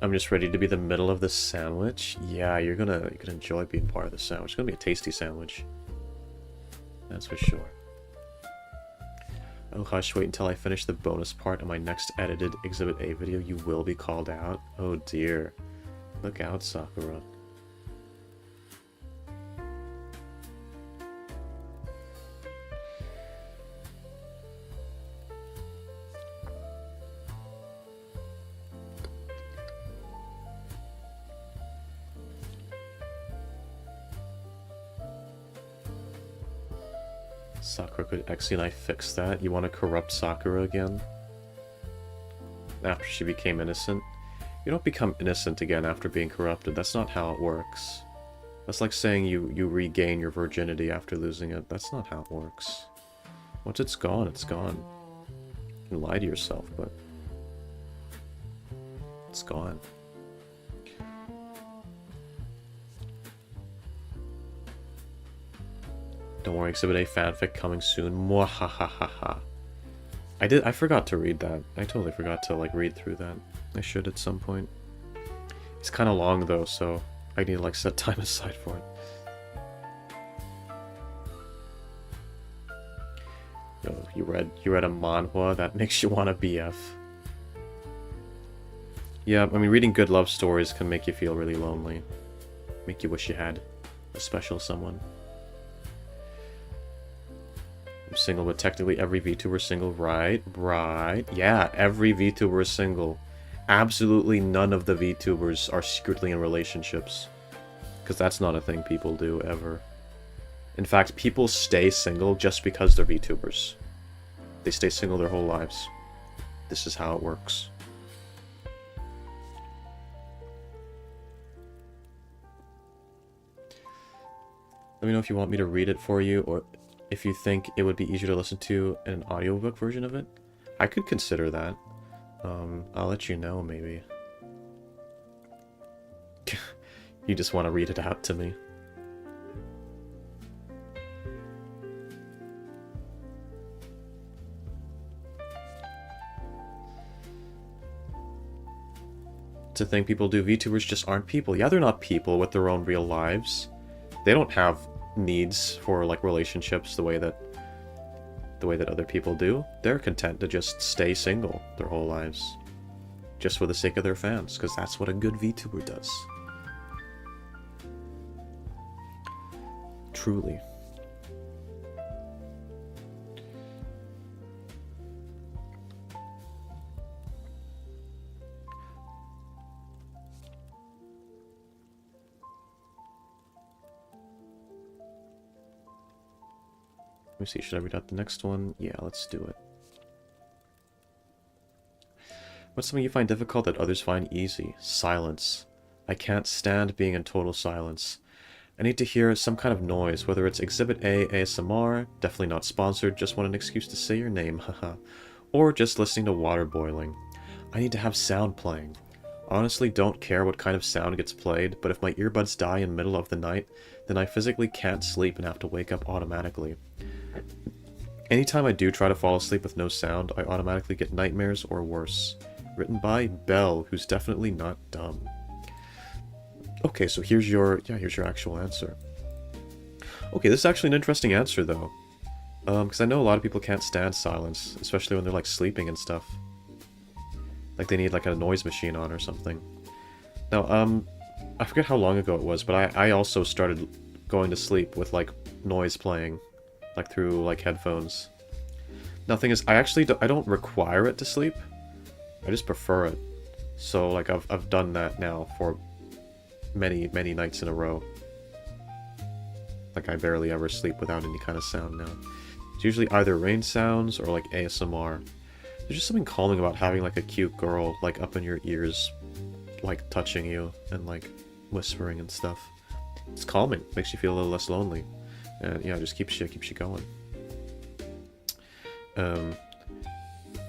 I'm just ready to be the middle of the sandwich. Yeah, you're gonna enjoy being part of the sandwich. It's gonna be a tasty sandwich. That's for sure. Oh hush, wait until I finish the bonus part of my next edited Exhibit A video. You will be called out. Oh dear. Look out, Sakura. Sakura, could Exy and I fix that? You want to corrupt Sakura again? After she became innocent? You don't become innocent again after being corrupted. That's not how it works. That's like saying you regain your virginity after losing it. That's not how it works. Once it's gone, it's gone. You can lie to yourself, but it's gone. Don't worry, Exhibit A fanfic coming soon. Mwahahaha. I forgot to read that. I totally forgot to, like, read through that. I should at some point. It's kind of long, though, so I need to, like, set time aside for it. Yo, you read a manhwa? That makes you want a BF. Yeah, I mean, reading good love stories can make you feel really lonely. Make you wish you had a special someone. I'm single, but technically every VTuber is single, right? Right. Yeah, every VTuber is single. Absolutely none of the VTubers are secretly in relationships. Because that's not a thing people do, ever. In fact, people stay single just because they're VTubers. They stay single their whole lives. This is how it works. Let me know if you want me to read it for you, or if you think it would be easier to listen to in an audiobook version of it. I could consider that. I'll let you know, maybe. You just want to read it out to me. To think people do, VTubers just aren't people. Yeah, they're not people with their own real lives. They don't have needs for, like, relationships the way that other people do. They're content to just stay single their whole lives, just for the sake of their fans, because that's what a good VTuber does. Truly. Let me see, should I read out the next one? Yeah, let's do it. What's something you find difficult that others find easy? Silence. I can't stand being in total silence. I need to hear some kind of noise, whether it's Exhibit A ASMR, definitely not sponsored, just want an excuse to say your name, haha, or just listening to water boiling. I need to have sound playing. Honestly, don't care what kind of sound gets played, but if my earbuds die in the middle of the night, then I physically can't sleep and have to wake up automatically. Anytime I do try to fall asleep with no sound, I automatically get nightmares or worse. Written by Belle, who's definitely not dumb. Okay, so here's your actual answer. Okay, this is actually an interesting answer, though. Because I know a lot of people can't stand silence, especially when they're, like, sleeping and stuff. Like, they need, like, a noise machine on or something. Now, I forget how long ago it was, but I also started going to sleep with, like, noise playing, like, through, like, headphones. Now, the thing is, I don't require it to sleep. I just prefer it. So, like, I've done that now for many, many nights in a row. Like, I barely ever sleep without any kind of sound now. It's usually either rain sounds or, like, ASMR. There's just something calming about having, like, a cute girl, like, up in your ears, like, touching you and, like, whispering and stuff. It's calming. Makes you feel a little less lonely. And, yeah, it just keeps you going. And,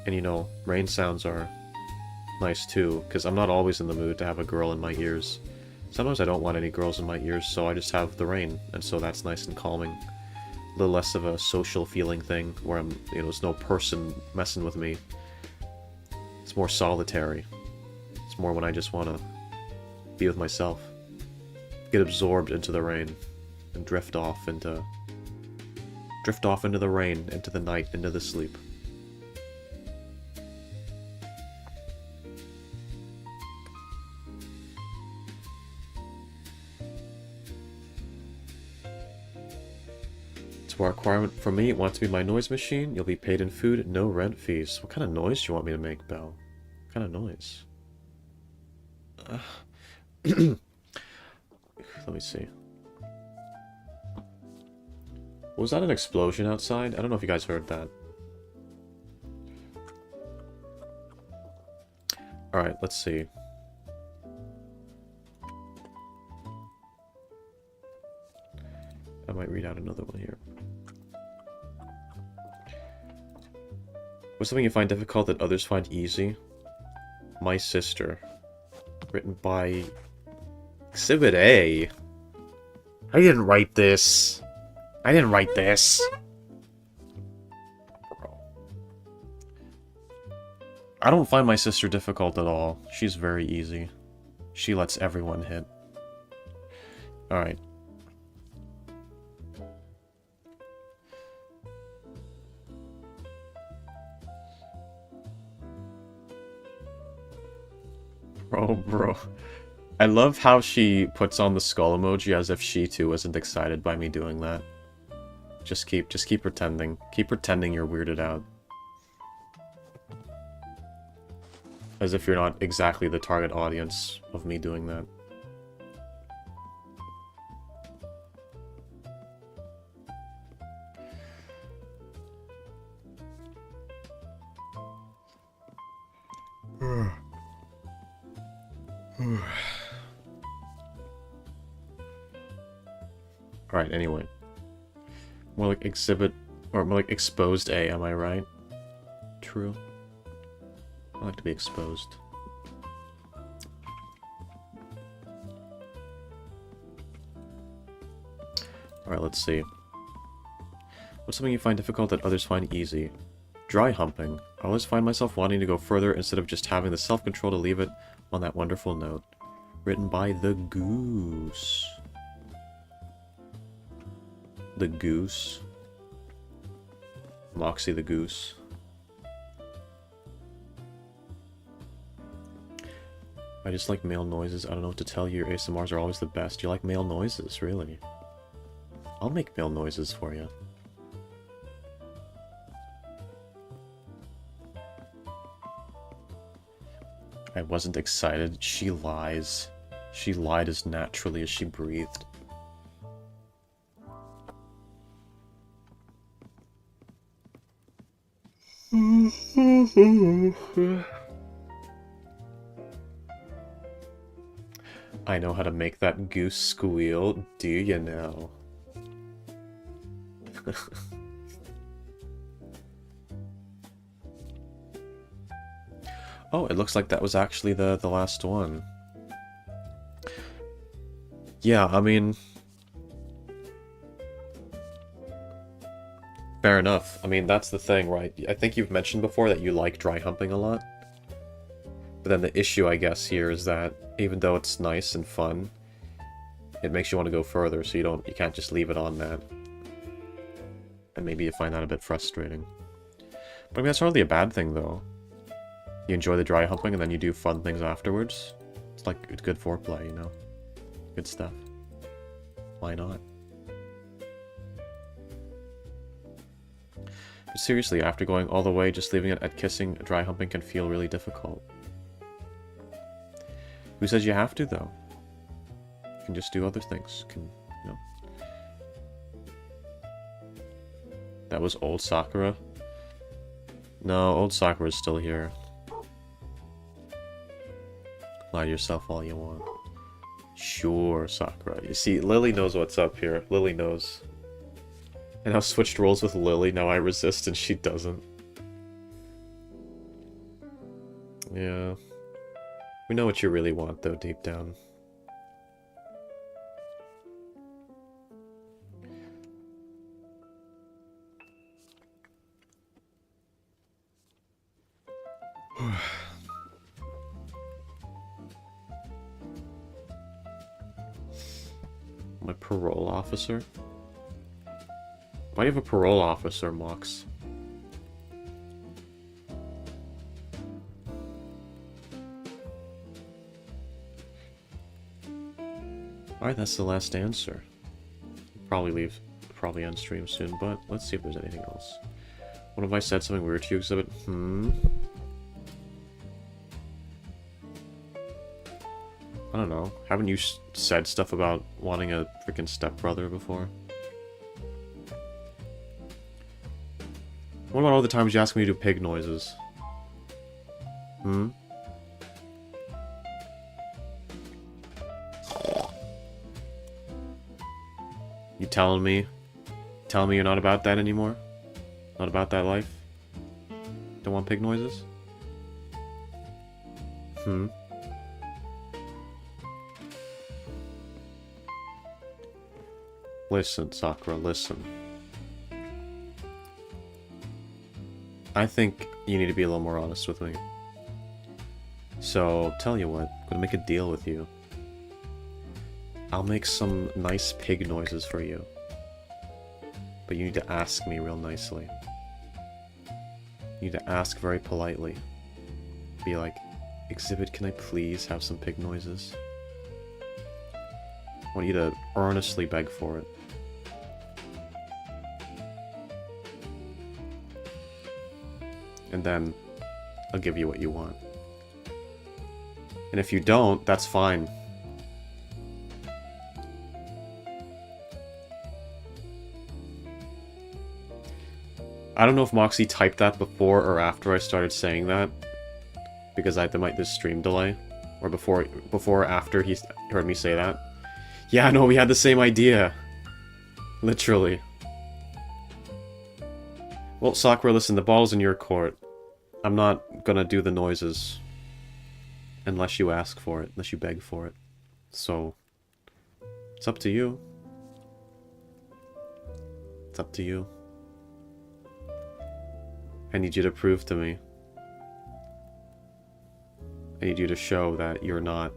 you know, rain sounds are nice, too, because I'm not always in the mood to have a girl in my ears. Sometimes I don't want any girls in my ears, so I just have the rain, and so that's nice and calming. A little less of a social feeling thing, where I'm, you know, there's no person messing with me. It's more solitary. It's more when I just want to be with myself. Get absorbed into the rain, and drift off into the rain, into the night, into the sleep. A requirement for me, want to be my noise machine? You'll be paid in food, no rent fees. What kind of noise do you want me to make, Belle? What kind of noise? Let me see. Was that an explosion outside? I don't know if you guys heard that. Alright, let's see. I might read out another one here. What's something you find difficult that others find easy? My Sister. Written by... Exhibit A. I didn't write this. I didn't write this. Bro. I don't find My Sister difficult at all. She's very easy. She lets everyone hit. Alright. Bro. I love how she puts on the skull emoji as if she too wasn't excited by me doing that. Just keep pretending. Keep pretending you're weirded out. As if you're not exactly the target audience of me doing that. Alright, anyway. More like exhibit, or more like exposed A, am I right? True. I like to be exposed. Alright, let's see. What's something you find difficult that others find easy? Dry humping. I always find myself wanting to go further instead of just having the self-control to leave it on that wonderful note. Written by the Goose. The Goose. Moxie the Goose. I just like male noises. I don't know what to tell you. Your ASMRs are always the best. You like male noises, really? I'll make male noises for you. I wasn't excited. She lies. She lied as naturally as she breathed. I know how to make that goose squeal, do you know? Oh, it looks like that was actually the last one. Yeah, I mean... Fair enough. I mean, that's the thing, right? I think you've mentioned before that you like dry humping a lot. But then the issue, I guess, here is that even though it's nice and fun, it makes you want to go further, so you can't just leave it on that. And maybe you find that a bit frustrating. But I mean, that's hardly a bad thing, though. You enjoy the dry humping, and then you do fun things afterwards. It's like, it's good foreplay, you know? Good stuff. Why not? But seriously, after going all the way, just leaving it at kissing, dry humping can feel really difficult. Who says you have to, though? You can just do other things. You know. That was old Sakura? No, old Sakura's still here. Lie to yourself all you want. Sure, Sakura. You see, Lily knows what's up here. Lily knows. And I've switched roles with Lily. Now I resist and she doesn't. Yeah. We know what you really want, though, deep down. My parole officer? Why do you have a parole officer, Mox? Alright, that's the last answer. Probably end stream soon, but let's see if there's anything else. What if I said something weird to you, Exhibit? I don't know. Haven't you said stuff about wanting a freaking stepbrother before? What about all the times you ask me to do pig noises? You telling me you're not about that anymore? Not about that life? Don't want pig noises? Listen, Sakura, listen. I think you need to be a little more honest with me. So, tell you what, I'm gonna make a deal with you. I'll make some nice pig noises for you. But you need to ask me real nicely. You need to ask very politely. Be like, Exhibit, can I please have some pig noises? I want you to earnestly beg for it. And then I'll give you what you want. And if you don't, that's fine. I don't know if Moxie typed that before or after I started saying that, because there might be this stream delay, or before or after he heard me say that. Yeah, no, we had the same idea. Literally. Well, Sakura, listen, the ball's in your court. I'm not gonna do the noises unless you ask for it, unless you beg for it. So, it's up to you. It's up to you. I need you to prove to me. I need you to show that you're not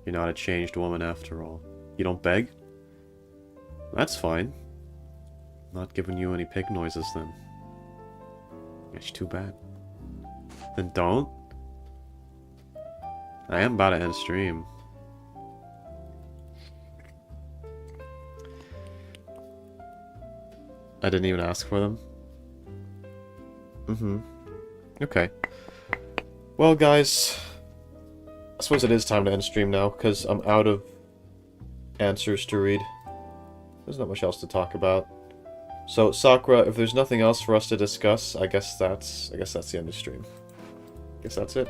a changed woman after all. You don't beg? That's fine. I'm not giving you any pig noises then. It's too bad. Then don't. I am about to end stream. I didn't even ask for them. Okay. Well, guys, I suppose it is time to end stream now, because I'm out of answers to read. There's not much else to talk about. So, Sakura, if there's nothing else for us to discuss, I guess that's the end of stream. Guess that's it.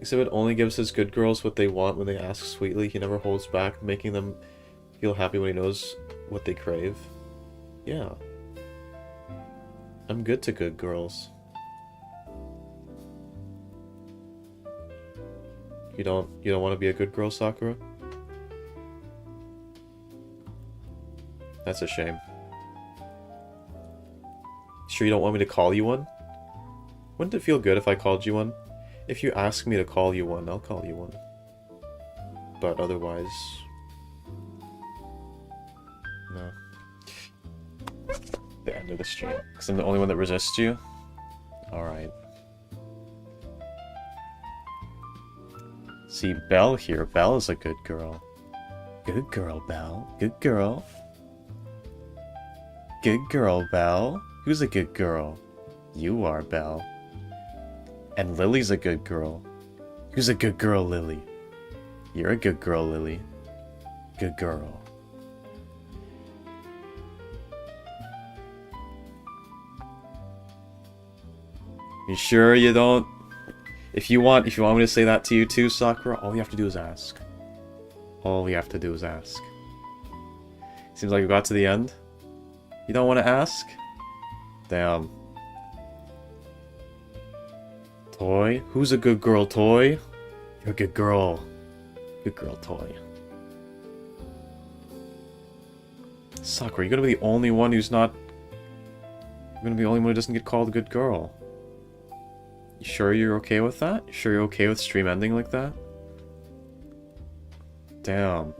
Exhibit only gives his good girls what they want when they ask sweetly. He never holds back, making them feel happy when he knows what they crave. Yeah. I'm good to good girls. You don't want to be a good girl, Sakura? That's a shame. Sure you don't want me to call you one? Wouldn't it feel good if I called you one? If you ask me to call you one, I'll call you one. But otherwise... no. The end of the stream. Because I'm the only one that resists you? Alright. See Belle here. Belle is a good girl. Good girl, Belle. Good girl. Good girl, Belle. Who's a good girl? You are, Belle. And Lily's a good girl. Who's a good girl, Lily? You're a good girl, Lily. Good girl. You sure you don't? If you want me to say that to you too, Sakura, all you have to do is ask. All we have to do is ask. Seems like we got to the end. You don't want to ask? Damn. Toy? Who's a good girl, Toy? You're a good girl. Good girl, Toy. Sakura, you're gonna be the only one who's not... You're gonna be the only one who doesn't get called a good girl. You sure you're okay with that? You sure you're okay with stream ending like that? Damn.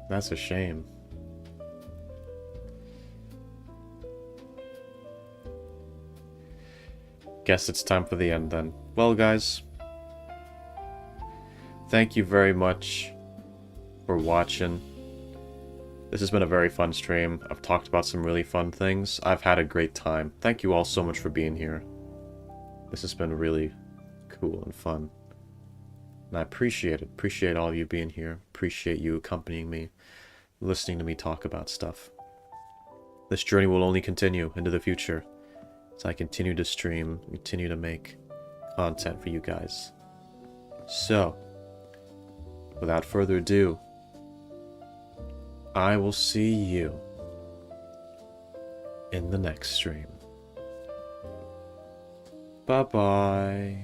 That's a shame. Guess it's time for the end then. Well, guys, thank you very much for watching. This has been a very fun stream. I've talked about some really fun things. I've had a great time. Thank you all so much for being here. This has been really cool and fun. And I appreciate it. Appreciate all of you being here. Appreciate you accompanying me, listening to me talk about stuff. This journey will only continue into the future as I continue to stream, continue to make content for you guys. So, without further ado, I will see you in the next stream. Bye-bye.